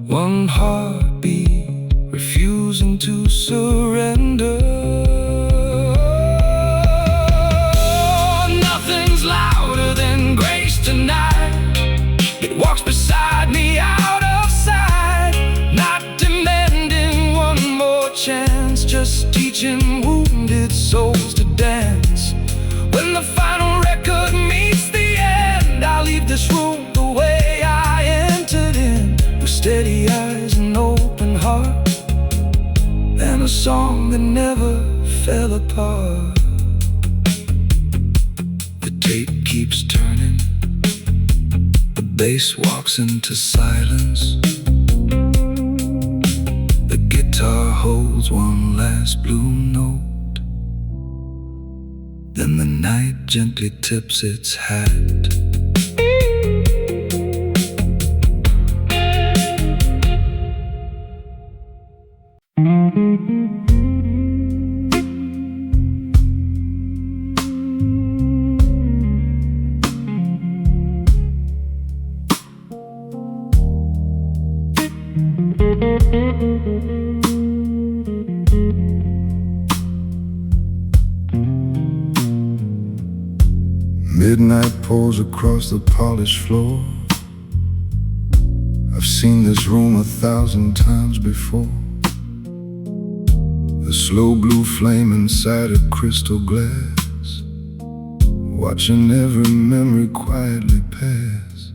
one heartbeat refusing to surrender. Nothing's louder than grace tonight, it walks beside me out of sight, not demanding one more chance, just teaching wounded souls to dance. When the final record meets the end, I leave this room the way I entered in, with steady eyes and open heart, and a song that never fell apart. The tape keeps turning, the bass walks into silence. The guitar holds one last blue note, then the night gently tips its hat. Midnight pours across the polished floor. I've seen this room 1,000 times before. The slow blue flame inside a crystal glass, watching every memory quietly pass.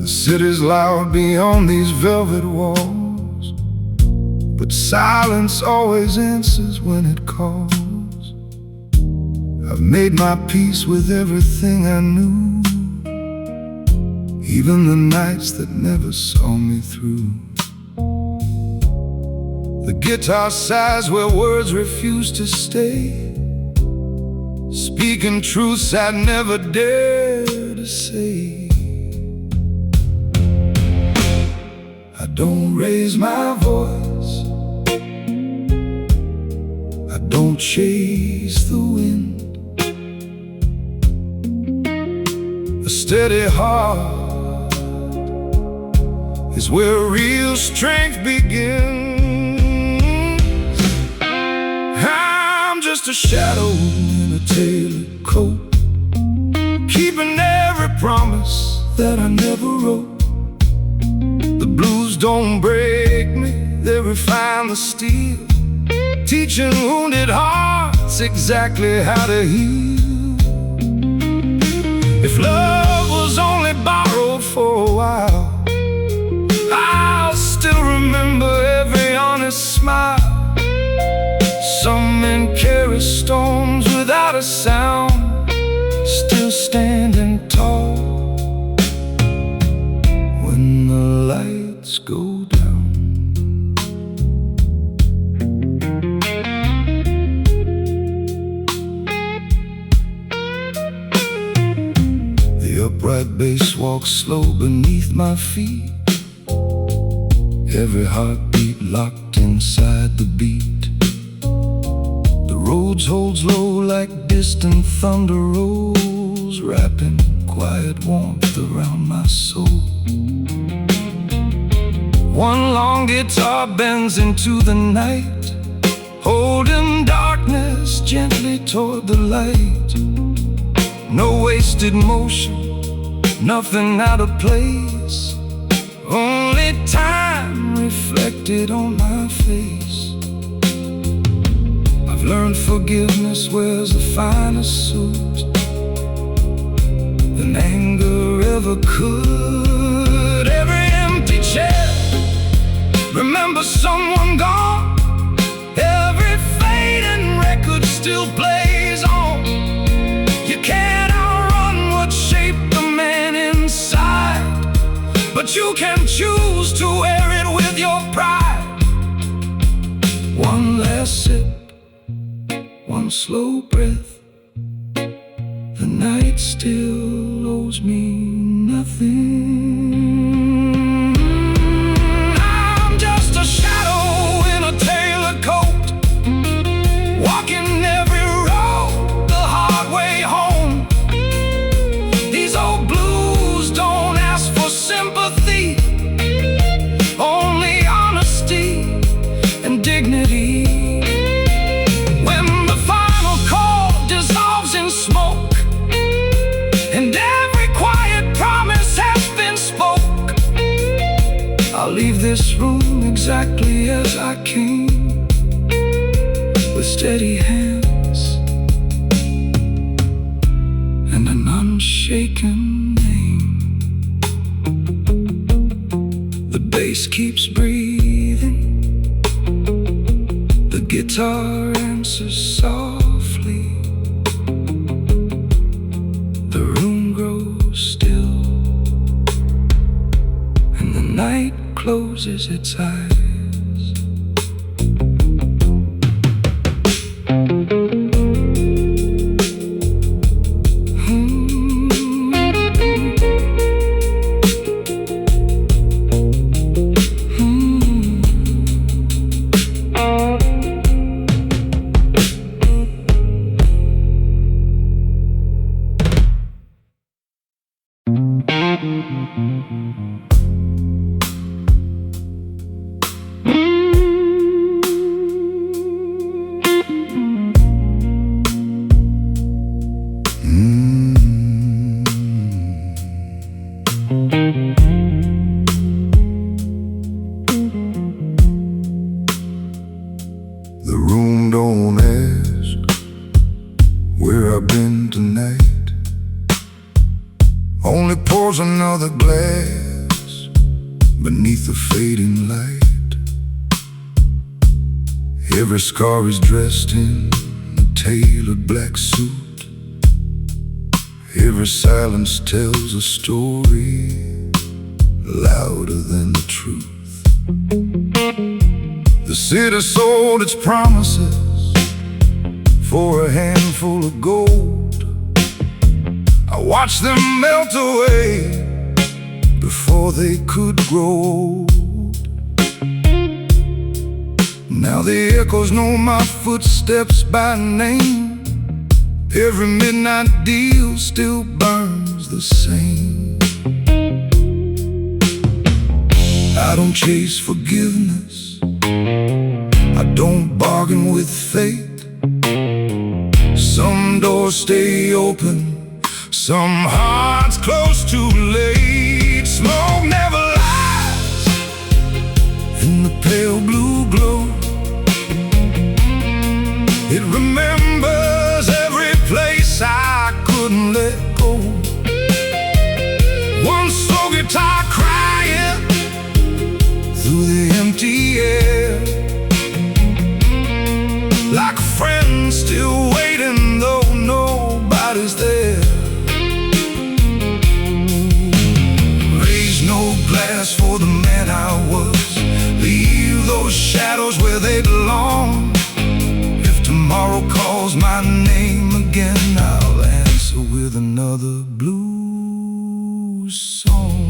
The city's loud beyond these velvet walls, but silence always answers when it calls. I've made my peace with everything I knew, even the nights that never saw me through. The guitar sighs where words refuse to stay, speaking truths I'd never dare to say. I don't raise my voice, I don't chase the wind. A steady heart is where real strength begins. I'm just a shadow in a tailored coat, keeping every promise that I never wrote. The blues don't break me, they refine the steel, teaching wounded hearts exactly how to heal. If love was only borrowed for a while, I'll still remember every honest smile. Some men carry storms without a sound, still standing tall when the lights go down. The upright bass walks slow beneath my feet, every heartbeat locked inside the beat. The roads holds low like distant thunder rolls, wrapping quiet warmth around my soul. One long guitar bends into the night, holding darkness gently toward the light. No wasted motion, nothing out of place, only time reflected on my face. I've learned forgiveness wears a finer suit than anger ever could. Every empty chair remember someone gone, every fading record still plays on. You can't outrun what shaped the man inside, but you can choose to wear it with your pride. One last sip, one slow breath, the night still owes me nothing. I'm just a shadow in a tailored coat, walking every road the hard way home. These old blues don't ask for sympathy, only honesty and dignity. When the final chord dissolves in smoke and every quiet promise has been spoke, I'll leave this room exactly as I came, with steady hands and an unshaken name. The bass keeps breathing, the guitar answers softly, the room grows still, and the night closes its eyes. only pours another glass beneath the fading light. Every scar is dressed in a tailored black suit. Every silence tells a story louder than the truth. The city sold its promises for a handful of gold. I watched them melt away before they could grow old. Now the echoes know my footsteps by name. Every midnight deal still burns the same. I don't chase forgiveness, I don't bargain with fate. Some doors stay open, some hearts close too late. Smoke never lies in the pale blue glow. It remembers every place I couldn't let go. One slow guitar crying through the empty air, like a friend still waiting though nobody's there. Raise no glass for the man I was, leave those shadows where they belong. If tomorrow calls my name again, I'll answer with another blues song.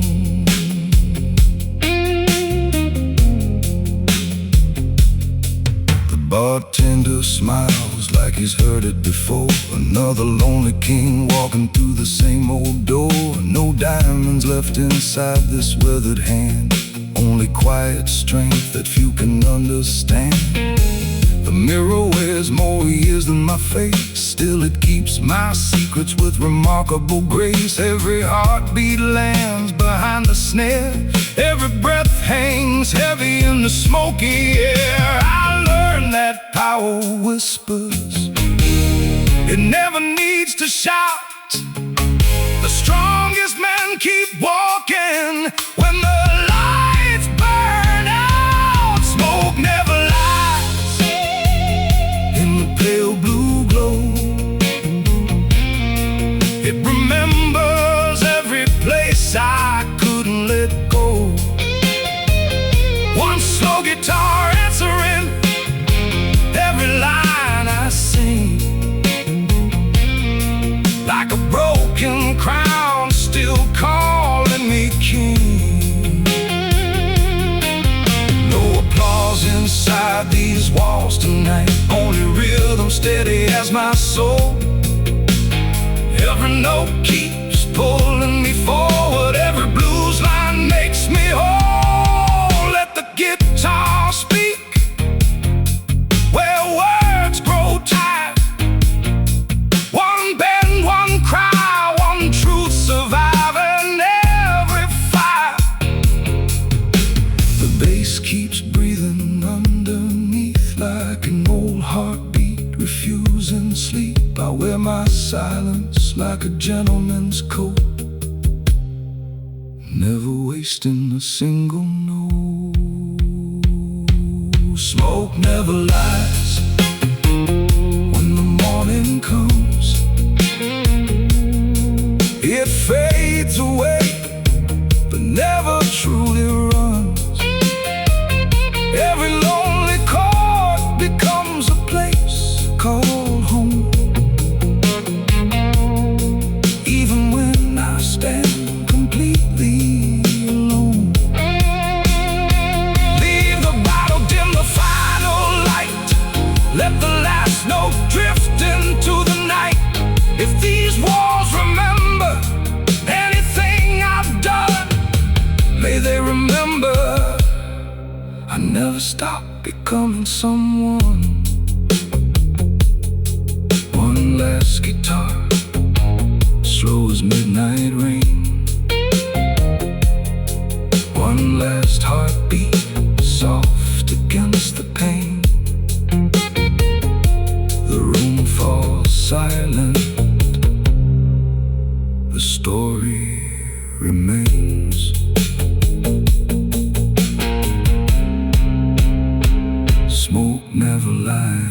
Bartender smiles like he's heard it before. Another lonely king walking through the same old door. No diamonds left inside this weathered hand, only quiet strength that few can understand. The mirror wears more years than my face, still it keeps my secrets with remarkable grace. Every heartbeat lands behind the snare, every breath hangs heavy in the smoky air. I learned that power whispers, it never needs to shout. The strongest men keep walking when the lights burn out. Smoke never lies in the pale blue glow. It remembers every place I couldn't let go. One slow guitar answering every line I sing, like a broken crown still calling me king. No applause inside these walls tonight, only rhythm steady as my soul. Every note keeps pulling me forward, every blues line makes me whole. Let the guitar speak where words grow tired. One bend, one cry, one truth surviving every fire. The bass keeps breathing underneath like an old heartbeat refusing sleep. I wear my silence like a gentleman's coat, never wasting a single note. Smoke never lies when the morning comes. It fades away but never truly runs. Every lonely chord becomes a place called home. Even when I stand completely alone, leave the bottle, dim the final light, let the last note drift into the night. If these walls remember anything I've done, may they remember I never stopped becoming someone. One last guitar, slow as midnight rain. One last heartbeat, soft against the pain. The room falls silent, the story remains. Smoke never lies.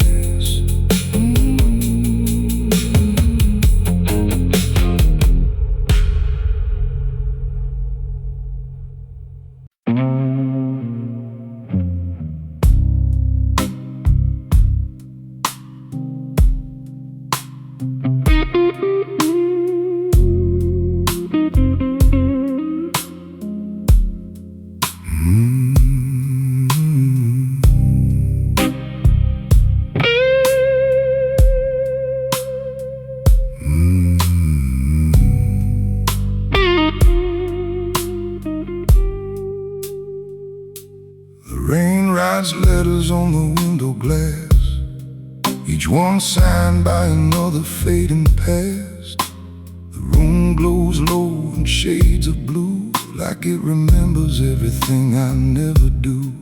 Rain writes letters on the window glass, each one signed by another fading past. The room glows low in shades of blue, like it remembers everything I never do.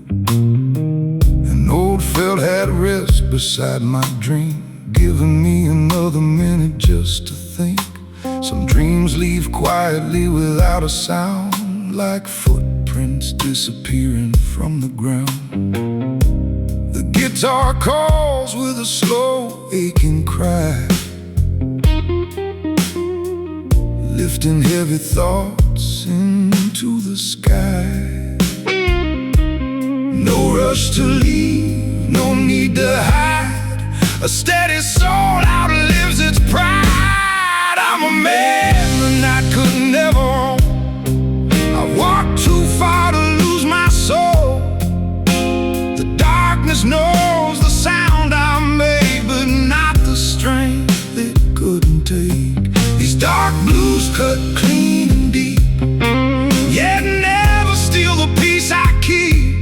An old felt hat rests beside my dream, giving me another minute just to think. Some dreams leave quietly without a sound, like footprints disappearing from the ground. The guitar calls with a slow, aching cry, lifting heavy thoughts into the sky. No rush to leave, no need to hide. A steady soul outlives its pride. I'm a man the night could never own. I walked too far to lose my soul. The darkness knows the sound I made, but not the strength it couldn't take. These dark blues cut clean and deep, yet never steal the peace I keep.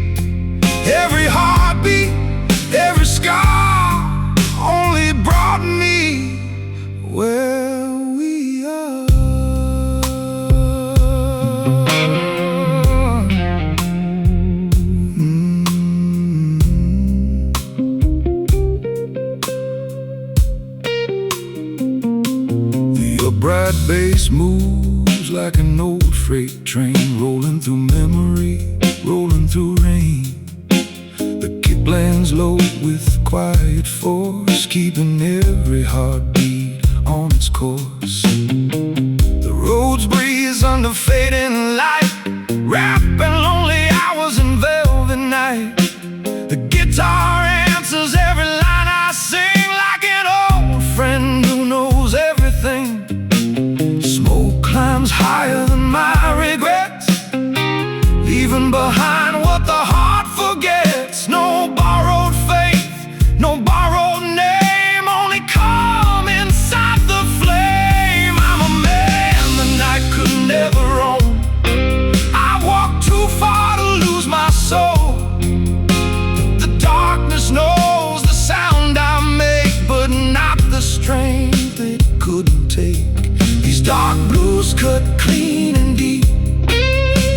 Every heartbeat, every scar only brought me where we are. The upright bass moves like an old freight train, rolling through memory, rolling through rain. The kit blends low with quiet force, keeping every heartbeat on its course. The roads breeze under fading light, wrapping lonely hours in velvet night. The guitar answers every line I sing, like an old friend who knows everything. Smoke climbs higher than my regrets, leaving behind what the heart forgets. No borrowed faith, no borrowed name, only calm inside the flame. I'm a man the night could never own. I walked too far to lose my soul. The darkness knows the sound I make, but not the strength it couldn't take. These dark blues cut clean and deep,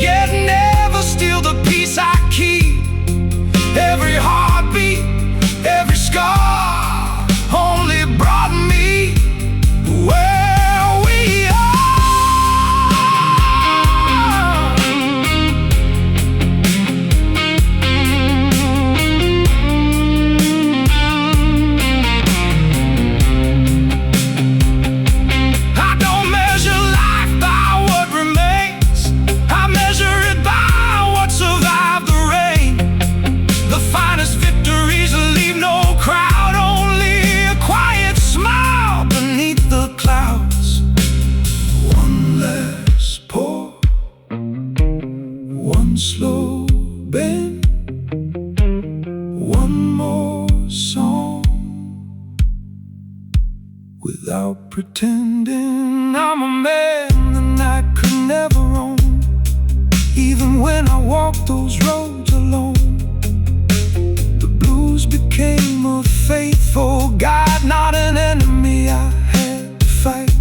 yet never steal the peace I keep. Every heartbeat, every scar only brought me where we are. I don't measure life by what remains, I measure it by what survived the rain. The finest victories leave no crowd, only a quiet smile beneath the clouds. One last pour, one slow bend, one more song. Without pretending, I'm a man the night could never own. Even when I walk those roads alone, the blues became a faithful guide, not an enemy I had to fight.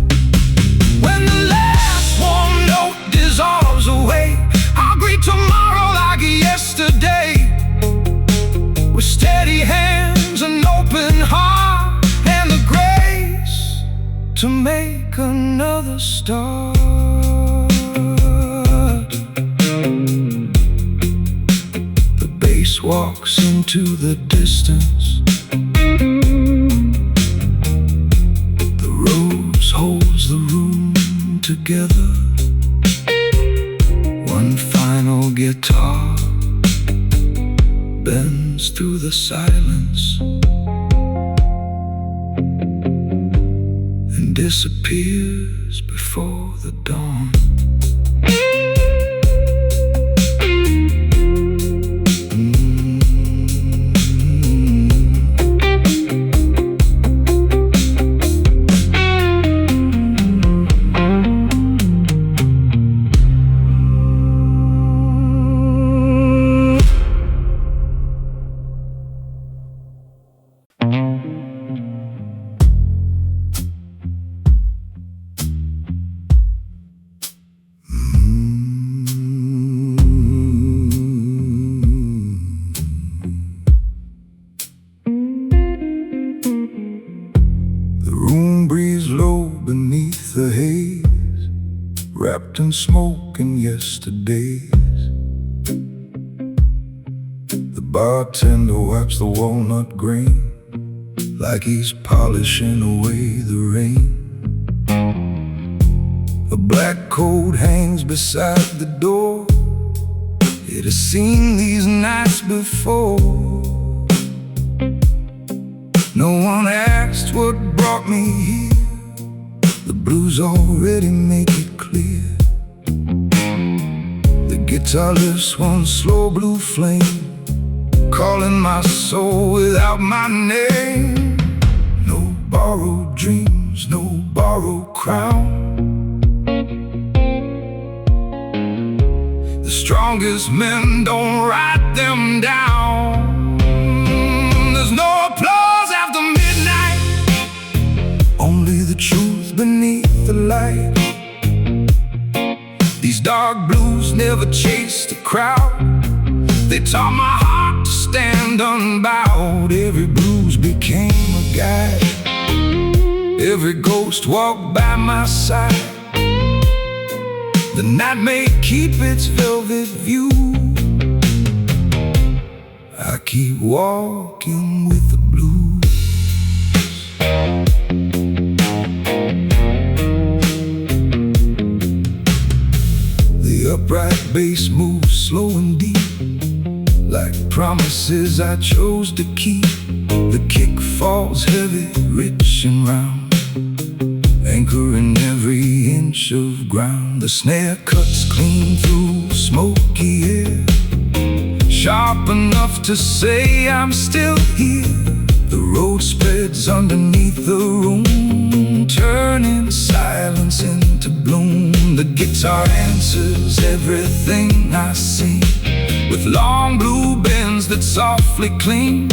When the last warm note dissolves away, I'll greet tomorrow like yesterday, with steady hands, an open heart, and the grace to make walks into the distance. The rose holds the room together. One final guitar bends through the silence and disappears before the dawn. Beneath the haze, wrapped in smoke and yesterdays. The bartender wipes the walnut grain like he's polishing away the rain. A black coat hangs beside the door. It has seen these nights before. No one asked what brought me here. The blues already make it clear. The guitar lifts one slow blue flame, calling my soul without my name. No borrowed dreams, no borrowed crown. The strongest men don't write them down. There's no applause after midnight, only the truth beneath the light. These dark blues never chase the crowd. They taught my heart to stand unbowed. Every blues became a guide. Every ghost walked by my side. The night may keep its velvet view. I keep walking with the blues. The upright bass moves slow and deep, like promises I chose to keep. The kick falls heavy, rich and round, anchoring every inch of ground. The snare cuts clean through smoky air, sharp enough to say I'm still here. The road spreads underneath the room, turning silence into bloom. The guitar answers everything I sing, with long blue bends that softly cling.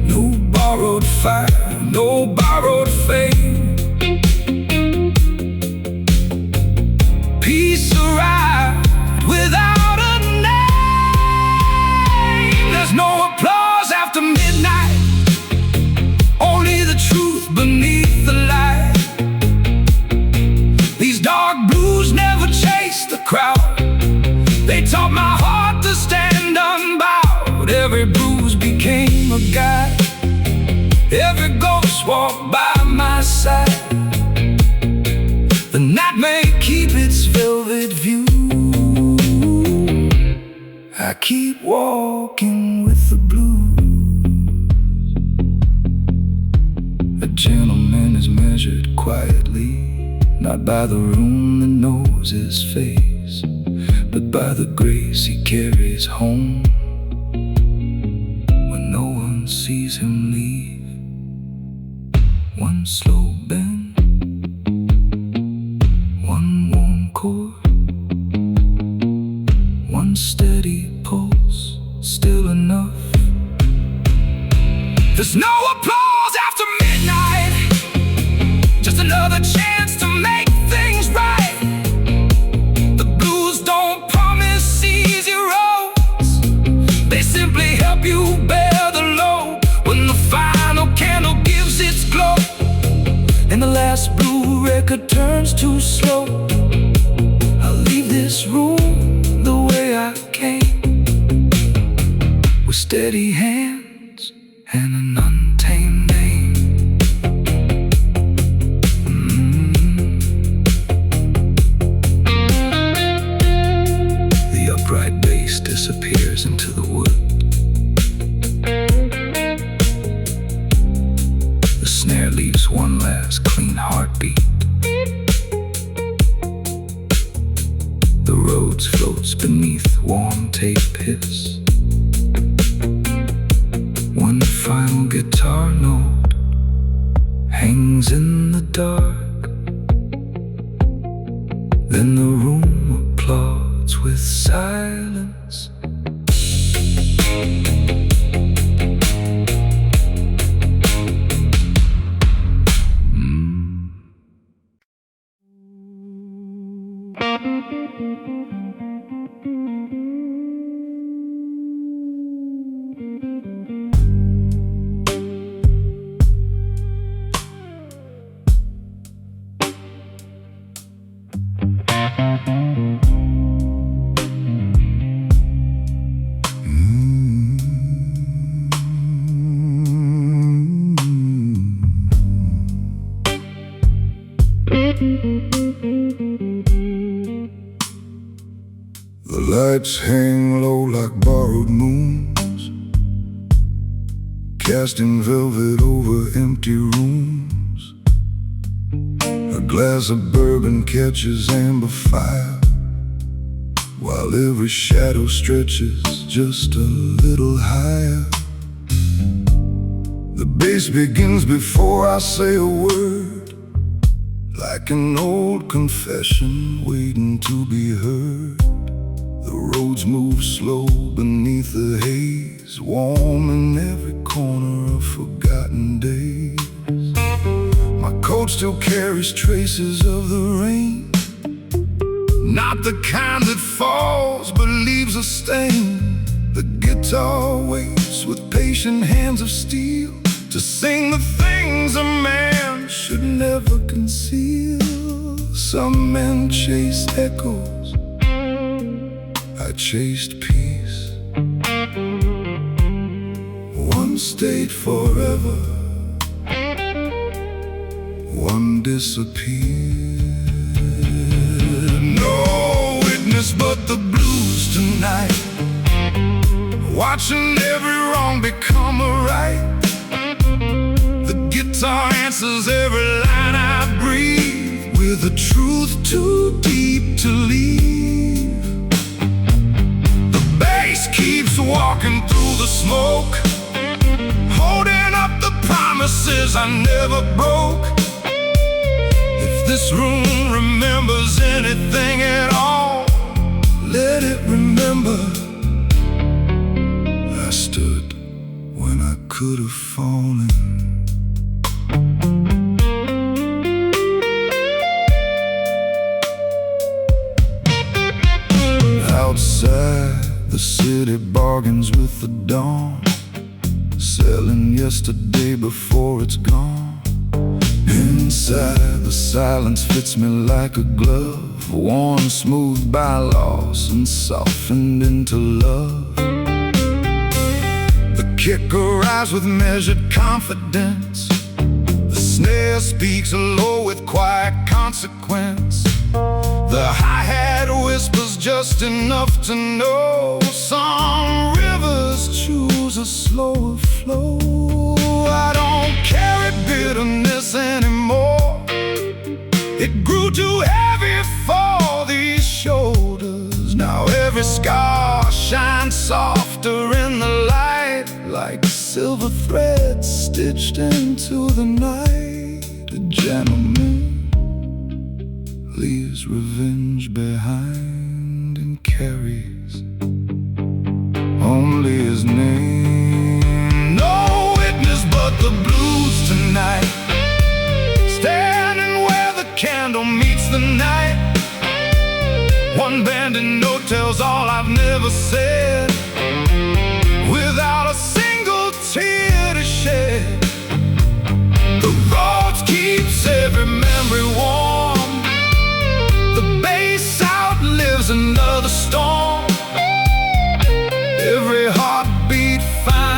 No borrowed fire, no borrowed fame. Peace arrived without a name. There's no applause after midnight, only the truth beneath the light. These dark blues never chase the crowd. They taught my heart to stand unbowed. Every bruise became a guide. Every ghost walked by my side. The night may keep its velvet view. I keep walking with the blues. A gentleman is measured quietly, not by the room that knows his face, but by the grace he carries home when no one sees him leave. One slow bend, one warm chord, one steady pulse, still enough. There's no applause after midnight, just another chance to make things right. The blues don't promise easy roads, they simply help you bear the load. When the final candle gives its glow and the last blue record turns too slow, I'll leave this room the way I came. steady hands and an untamed name. The upright bass disappears into the wood. The snare leaves one last clean heartbeat. The Rhodes floats beneath warm tape hiss. One final guitar note hangs in the dark. Then the room applauds with silence. The lights hang low like borrowed moons, casting velvet over empty rooms. A glass of bourbon catches amber fire, while every shadow stretches just a little higher. The bass begins before I say a word, like an old confession waiting to be heard. The roads move slow beneath the haze, warm in every corner of forgotten days. My coat still carries traces of the rain, not the kind that falls but leaves a stain. The guitar waits with patient hands of steel to sing the things a man should never conceal. Some men chase echoes, I chased peace. One stayed forever, one disappeared. No witness but the blues tonight, watching every wrong become a right. The guitar answers every line I breathe, with a truth too deep to leave. The bass keeps walking through the smoke, holding up the promises I never broke. If this room remembers anything at all, let it remember I stood when I could have fallen. Outside, the city bargains with the dawn, selling yesterday before it's gone. Inside, the silence fits me like a glove, worn smooth by loss and softened into love. The kick arrives with measured confidence, the snare speaks low with quiet consequence. The hi-hat whispers just enough to know some rivers choose a slower flow. I don't carry bitterness anymore, it grew too heavy for these shoulders. Now every scar shines softer in the light, like silver threads stitched into the night. A gentleman leaves revenge behind and carries only his name. No witness but the blues tonight, standing where the candle meets the night. One banded note tells all I've never said, without a single tear to shed. The road keeps every memory warm, the bass outlives another storm. Every heartbeat finds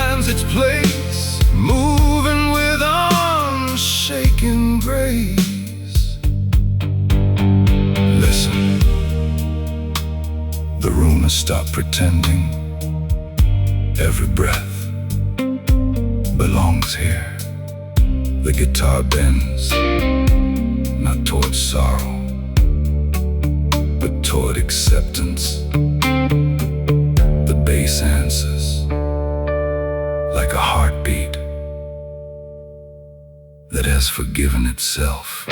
The room has stopped pretending. Every breath belongs here. The guitar bends, not toward sorrow, but toward acceptance. The bass answers like a heartbeat that has forgiven itself.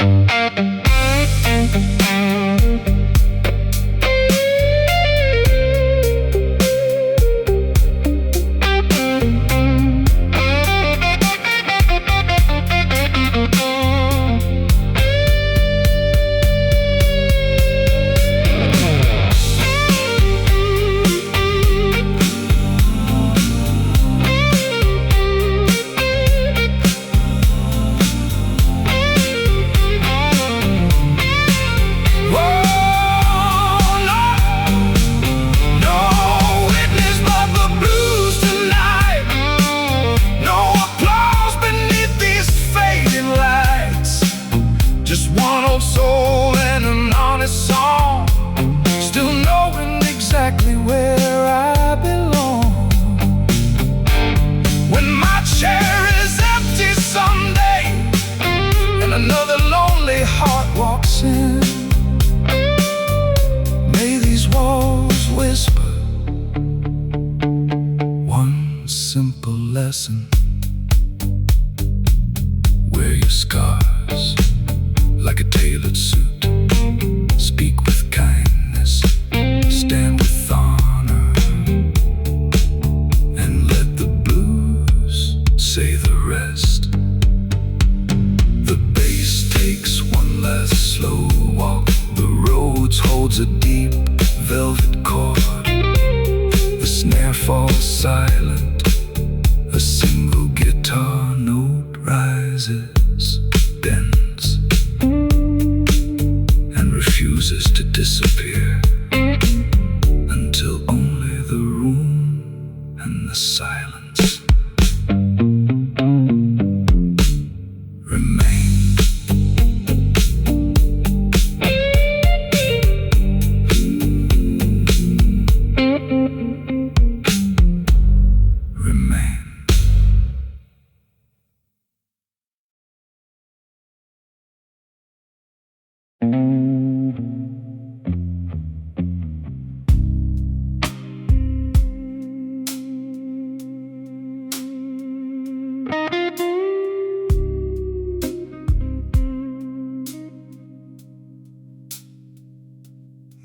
Soul and an honest song, still knowing exactly where I belong. When my chair is empty someday and another lonely heart walks in, may these walls whisper one simple lesson: wear your scars like a tailored suit. Speak with kindness, stand with honor, and let the blues say the rest. The bass takes one last slow walk. The road holds a deep velvet chord. The snare falls silent. A single guitar note rises, bends, refuses to disappear until only the room and the silence remain.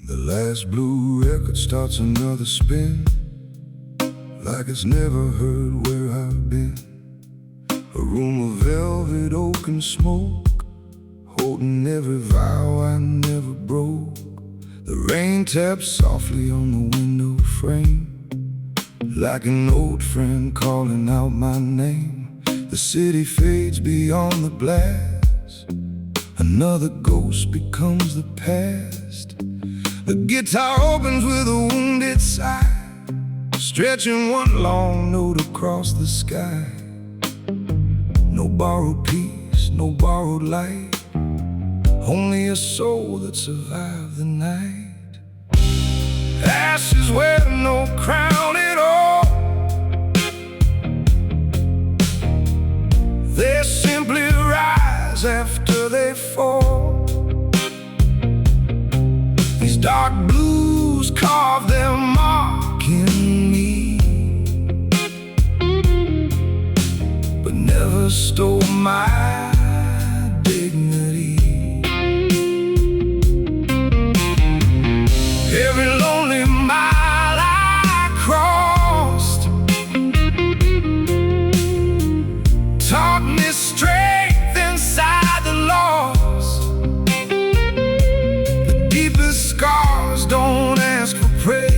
The last blue record starts another spin, like it's never heard where I've been. A room of velvet, oak and smoke, holding every vow I never broke. The rain taps softly on the window frame, like an old friend calling out my name. The city fades beyond the blast, another ghost becomes the past. The guitar opens with a wounded sigh, stretching one long note across the sky. No borrowed peace, no borrowed light, only a soul that survived the night. Ashes wear no crown at all, they simply rise after they fall. These dark blues carve their mark in me, but never stole my dignity. Every lonely mile I crossed taught me strength inside the loss. The deepest scars don't ask for praise,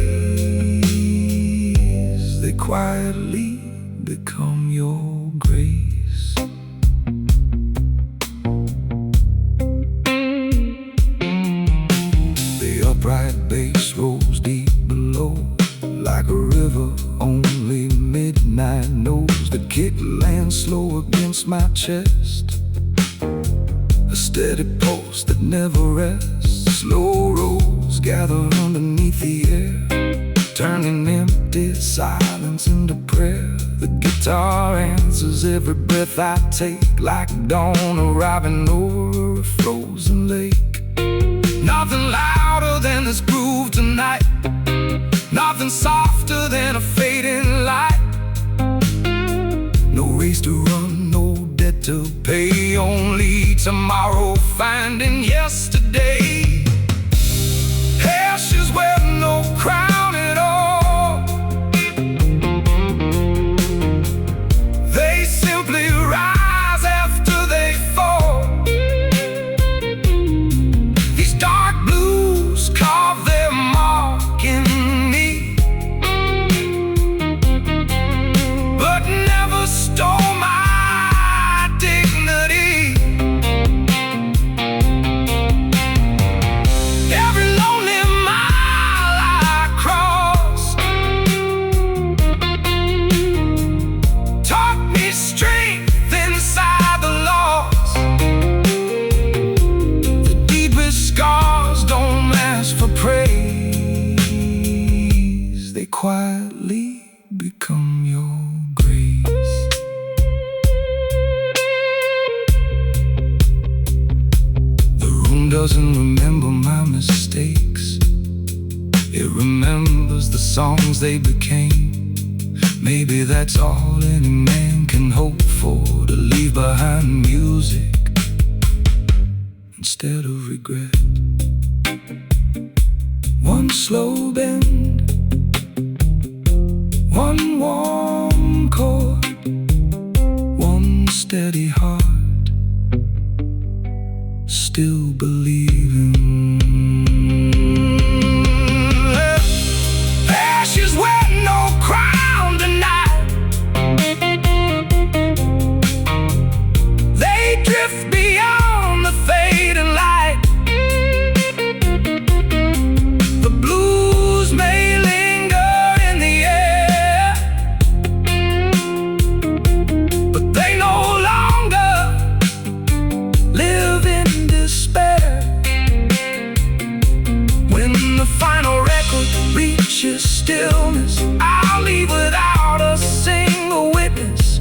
they quietly become your grace. The upright bass rolls deep below, like a river only midnight knows. The kick lands slow against my chest, a steady pulse that never rests. Slow rolls gather underneath the air, turning empty silence into prayer. The guitar answers every breath I take, like dawn arriving over a frozen lake. Nothing louder than this groove tonight, nothing softer than a fading light. No race to run, no debt to pay, only tomorrow finding yesterday. Ashes wear no crown at all, they simply rise after they fall. These dark blues carve their mark in me, but never stole my dignity. Every lonely mile I crossed taught me strength inside the loss. The deepest scars don't ask for praise, they quietly become your grace. The room doesn't remember my mistakes, it remembers the songs they became. Maybe that's all any man can hope for, to leave behind music instead of regret. One slow bend, one warm chord, one steady heart, still believing. Ashes wear no crown tonight, they drift beyond the fading light. The blues may linger in the air, but they no longer live in despair. When the final record reaches stillness, I'll leave without a single witness,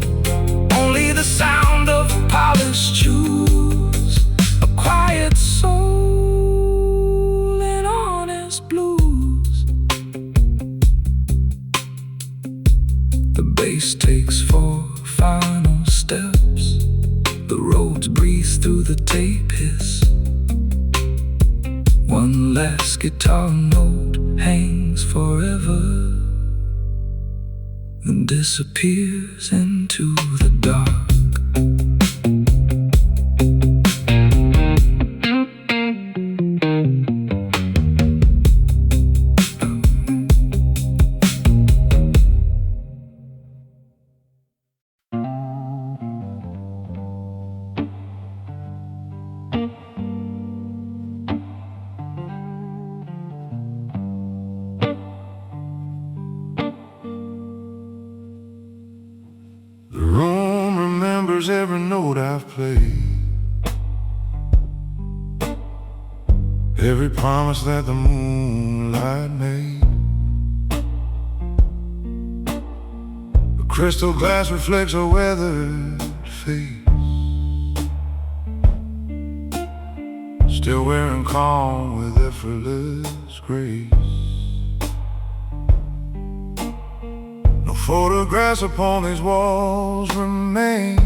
only the sound of polished shoes, a quiet soul, and honest blues. The bass takes 4 final steps, the roads breathe through the tape hiss. One last guitar note hangs forever, then disappears into the dark. The room remembers every note I've played, every promise that the moonlight made. The crystal glass reflects a weathered face, still wearing calm with effortless grace. No photographs upon these walls remain,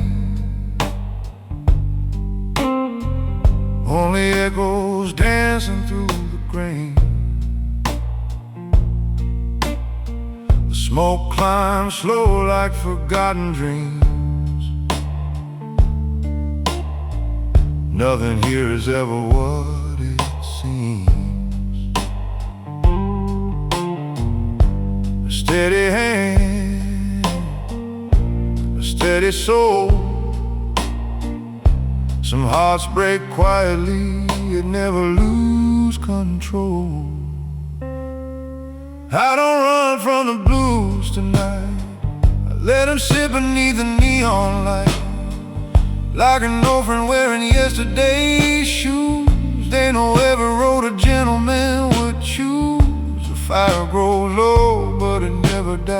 only echoes dancing through the grain. The smoke climbs slow like forgotten dreams. Nothing here is ever what it seems. A steady hand, a steady soul. Some hearts break quietly, yet never lose control. I don't run from the blues tonight, I let them sit beneath the neon light, like an old friend wearing yesterday's shoes. They know every road a gentleman would choose. The fire grows low,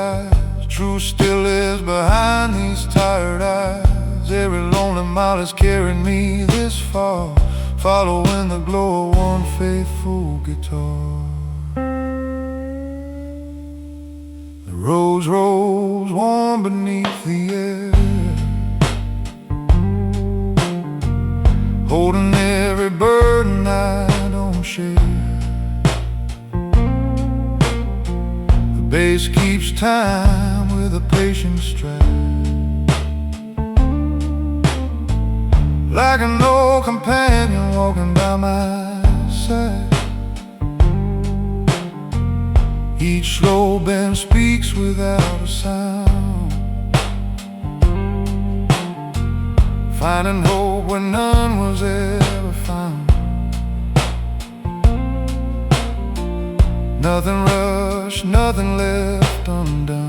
paradise. Truth still lives behind these tired eyes. Every lonely mile has carried me this far, following the glow of one faithful guitar. The rose rose warm beneath the air, holding every burden I don't share. The bass keeps time with a patient stride, like an old companion walking by my side. Each slow bend speaks without a sound, finding hope where none was ever found. Nothing rushed, nothing left undone.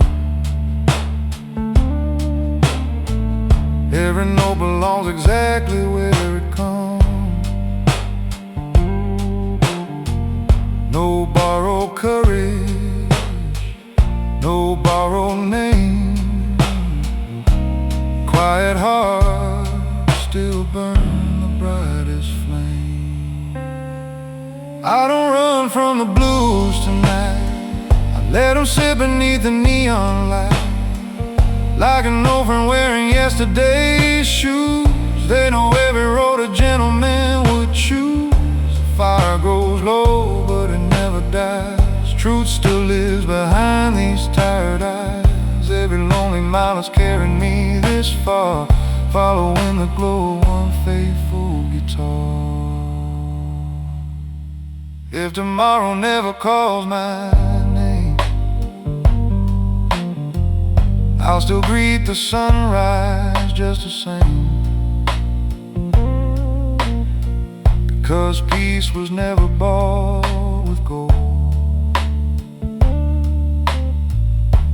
Every note belongs exactly where it comes. No borrowed courage, no borrowed name. Quiet heart still burn the brightest flame. I don't run from the blues tonight, I let them sit beneath the neon light. Like an old friend wearing yesterday's shoes, they know every road a gentleman would choose. The fire grows low, but it never dies. Truth still lives behind these tired eyes. Every lonely mile has carried me this far, following the glow of one faithful guitar. If tomorrow never calls my name, I'll still greet the sunrise just the same, because peace was never bought with gold.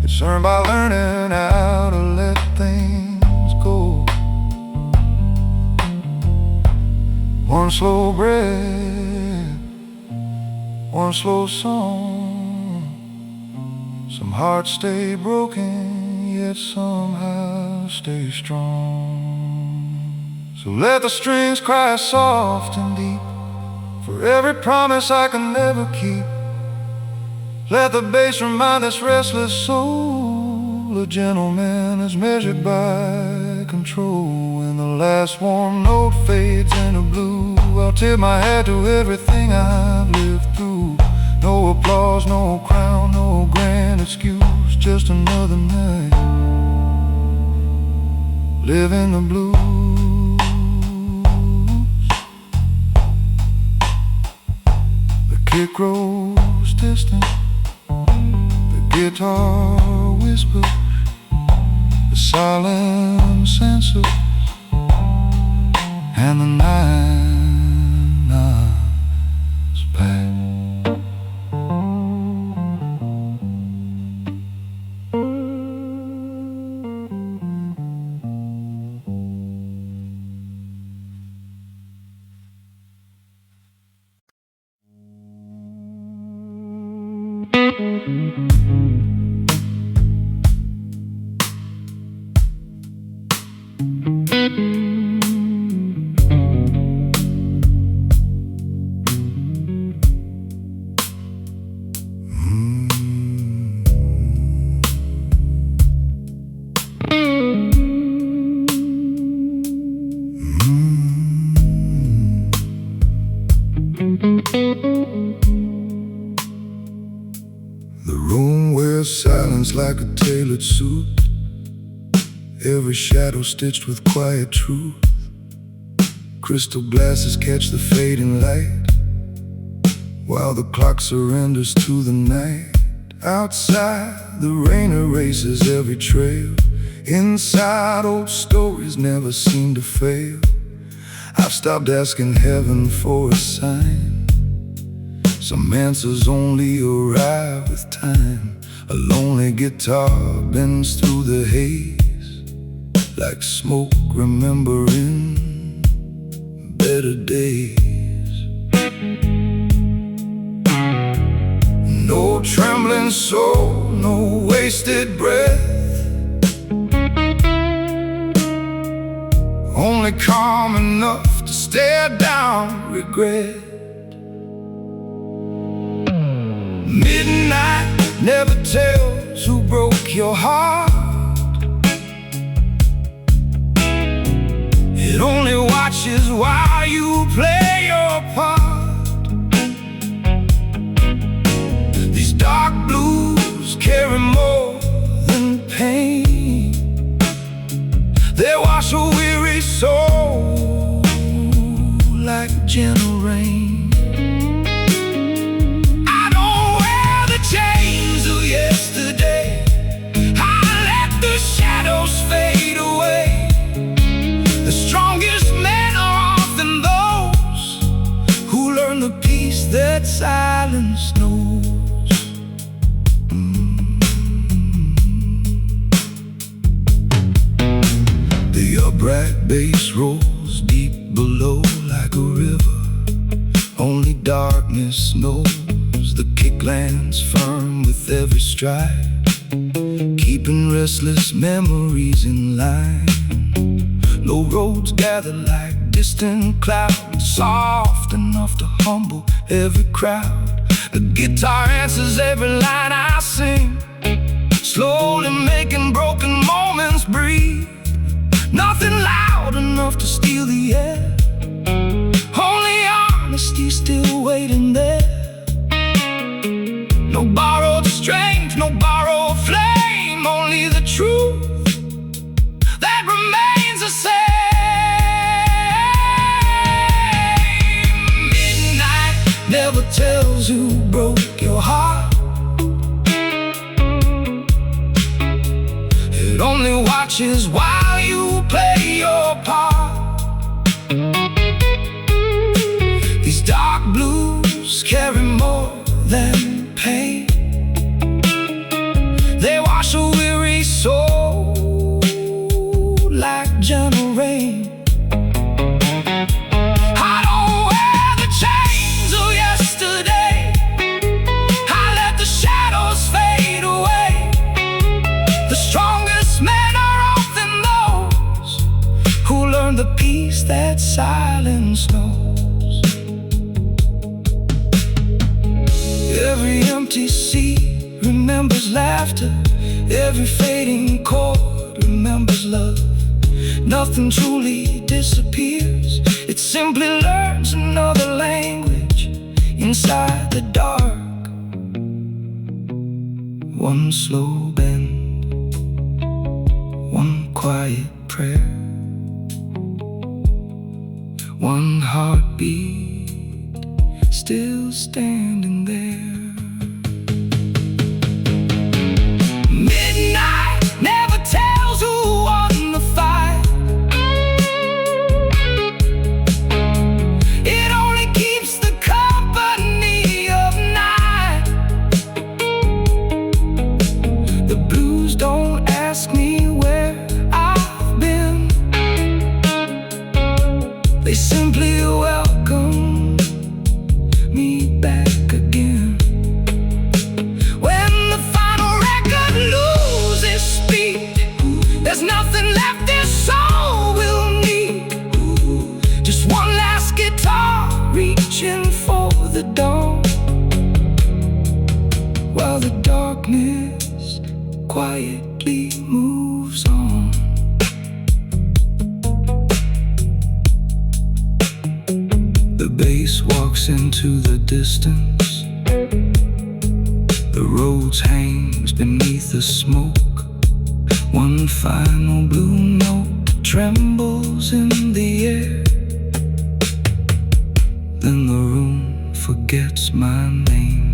It's earned by learning how to let things go. One slow breath, one slow song. Some hearts stay broken, yet somehow stay strong. So let the strings cry soft and deep for every promise I can never keep. Let the bass remind this restless soul, a gentleman is measured by control. When the last warm note fades into blue, I'll tip my hat to everything I've lived through. No applause, no crown, no grand excuse, just another night living the blues. The kick grows distant, the guitar whispers, the silence answers, and the night nods back. The room wears silence like a tailored suit, every shadow stitched with quiet truth. Crystal glasses catch the fading light, while the clock surrenders to the night. Outside, the rain erases every trail. Inside, old stories never seem to fail. I've stopped asking heaven for a sign. Some answers only arrive with time. A lonely guitar bends through the haze, like smoke remembering better days. No no trembling soul, no wasted breath. Only calm enough to stare down regret. Midnight never tells who broke your heart. It only watches while you play your part. These dark blues carry more than pain. They wash a weary soul like gentle rain. I don't wear the chains of yesterday. I let the shadows fade away. The strongest men are often those who learn the peace that silence knows. The upright bass rolls deep below like a river. Only darkness knows. The kick lands firm with every stride, keeping restless memories in line. No roads gather like distant clouds, soft enough to humble every crowd. The guitar answers every line I sing, slowly making broken moments breathe. Nothing loud enough to steal the air, only honesty still waiting there. No borrowed strength, no borrowed flame, only the truth that remains the same. Midnight never tells who broke your heart. It only watches while you play your part. These dark blues carry more than pain. They wash a weary soul like gentle rain. I don't wear the chains of yesterday. I let the shadows fade away. The strongest men are often those who learn the peace that silence knows. Every empty seat remembers laughter. Every fading chord remembers love. Nothing truly disappears. It simply learns another language inside the dark. One slow bend, one quiet prayer, one heartbeat still standing there. Midnight never tells who won the fight. It only keeps the company of night. The blues don't ask me where I've been. They simply welcome me back again. When the final record loses speed, there's nothing left this soul will need. Just one last guitar reaching for the dawn, while the darkness quietly moves on. The bass walks into the distance. The roads hangs beneath the smoke. One final blue note trembles in the air. Then the room forgets my name.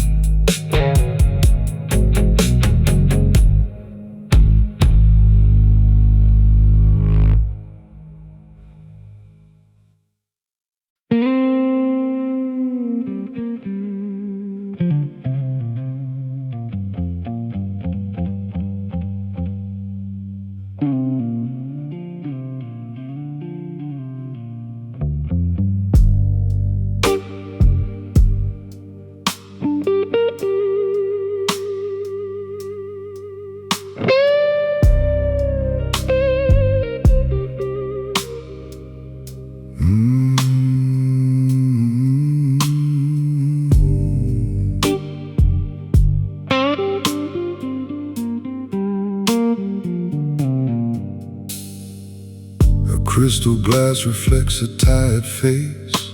crystal glass reflects a tired face,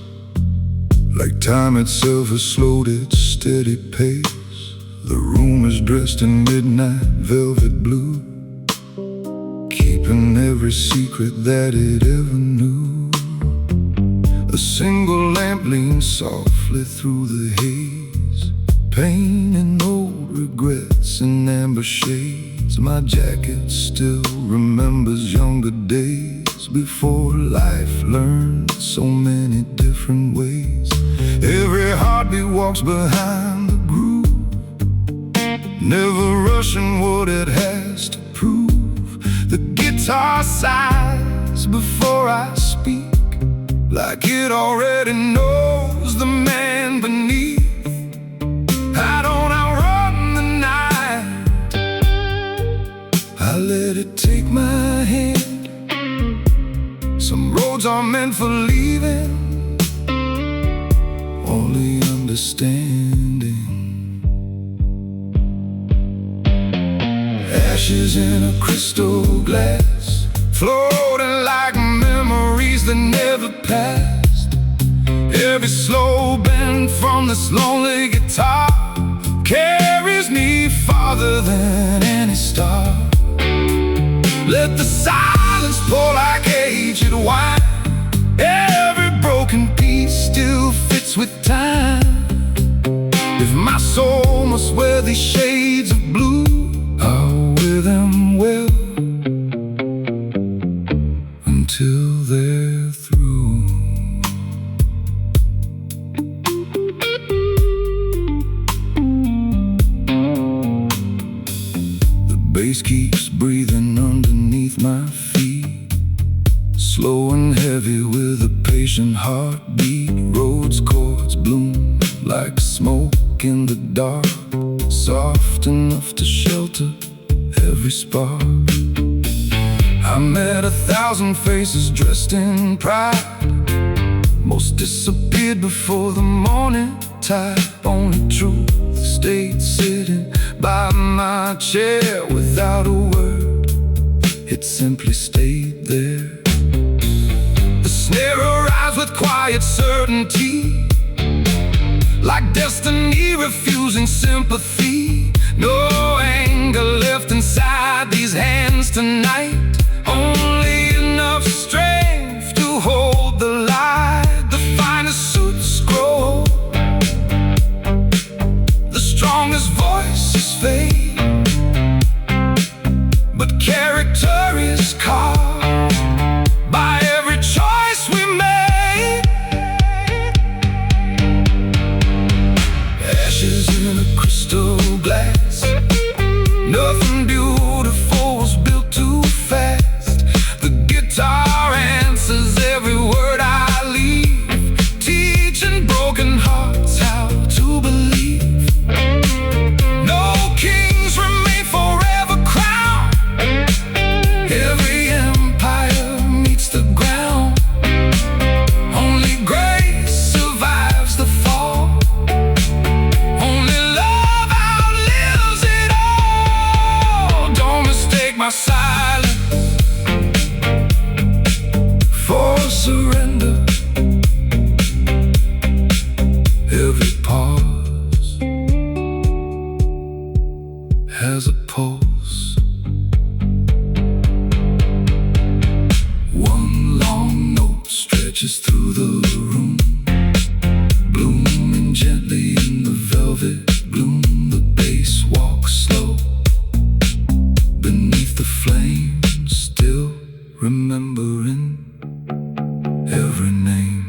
like time itself has slowed its steady pace. The room is dressed in midnight velvet blue, keeping every secret that it ever knew. A single lamp leans softly through the haze, painting old regrets in amber shades. My jacket still remembers younger days, before life learned so many different ways. Every heartbeat walks behind the groove, never rushing what it has to prove. The guitar sighs before I speak, like it already knows the man beneath. I don't outrun the night, I let it take my hand. Some roads are meant for leaving, only understanding. Ashes in a crystal glass, floating like memories that never passed. Every slow bend from this lonely guitar carries me farther than any star. Let the silence pour like aged wine, every broken piece still fits with time. If my soul must wear these shades of blue, I'll wear them well until they're through. The bass keeps breathing underneath my feet, slow and heavy with a patient heartbeat. Rhodes chords bloom like smoke in the dark, soft enough to shelter every spark. I met 1,000 faces dressed in pride, most disappeared before the morning tide. Only truth stayed sitting by my chair without a word, it simply stayed there. The snare arrives with quiet certainty, like destiny refusing sympathy. No anger left inside these hands tonight, only enough strength to hold the light. The finest suits grow, the strongest voices fade, but character is carved by every choice we made. Ashes in a crystal glass, nothing beautiful was built too fast. The guitar answers every word I leave, teaching broken hearts how to believe. No kings remain forever crowned, every empire meets the ground. Only grace survives the fall, only love outlives it all. Don't mistake my silence for surrender. Every pause has a pulse. One long note stretches through the room, blooming gently in the velvet bloom. The bass walks slow beneath the flame, still remembering every name.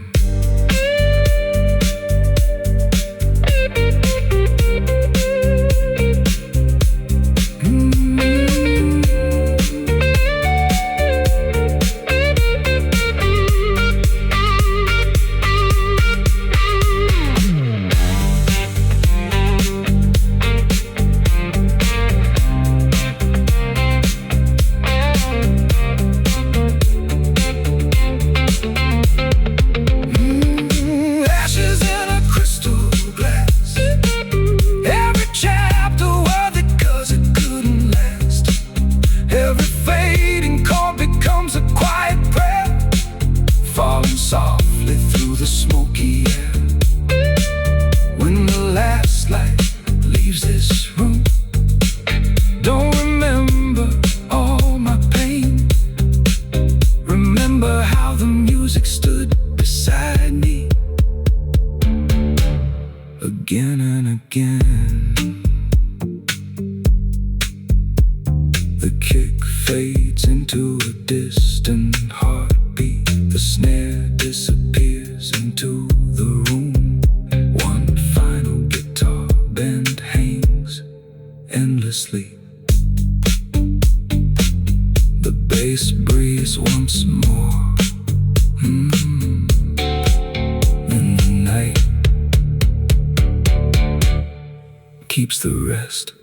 this room. Don't remember all my pain. Remember how the music stood beside me again and again. The kick fades into a distant heartbeat. The snare disappears into the room. One final guitar bend hangs endlessly. The bass breathes once more. And the night keeps the rest.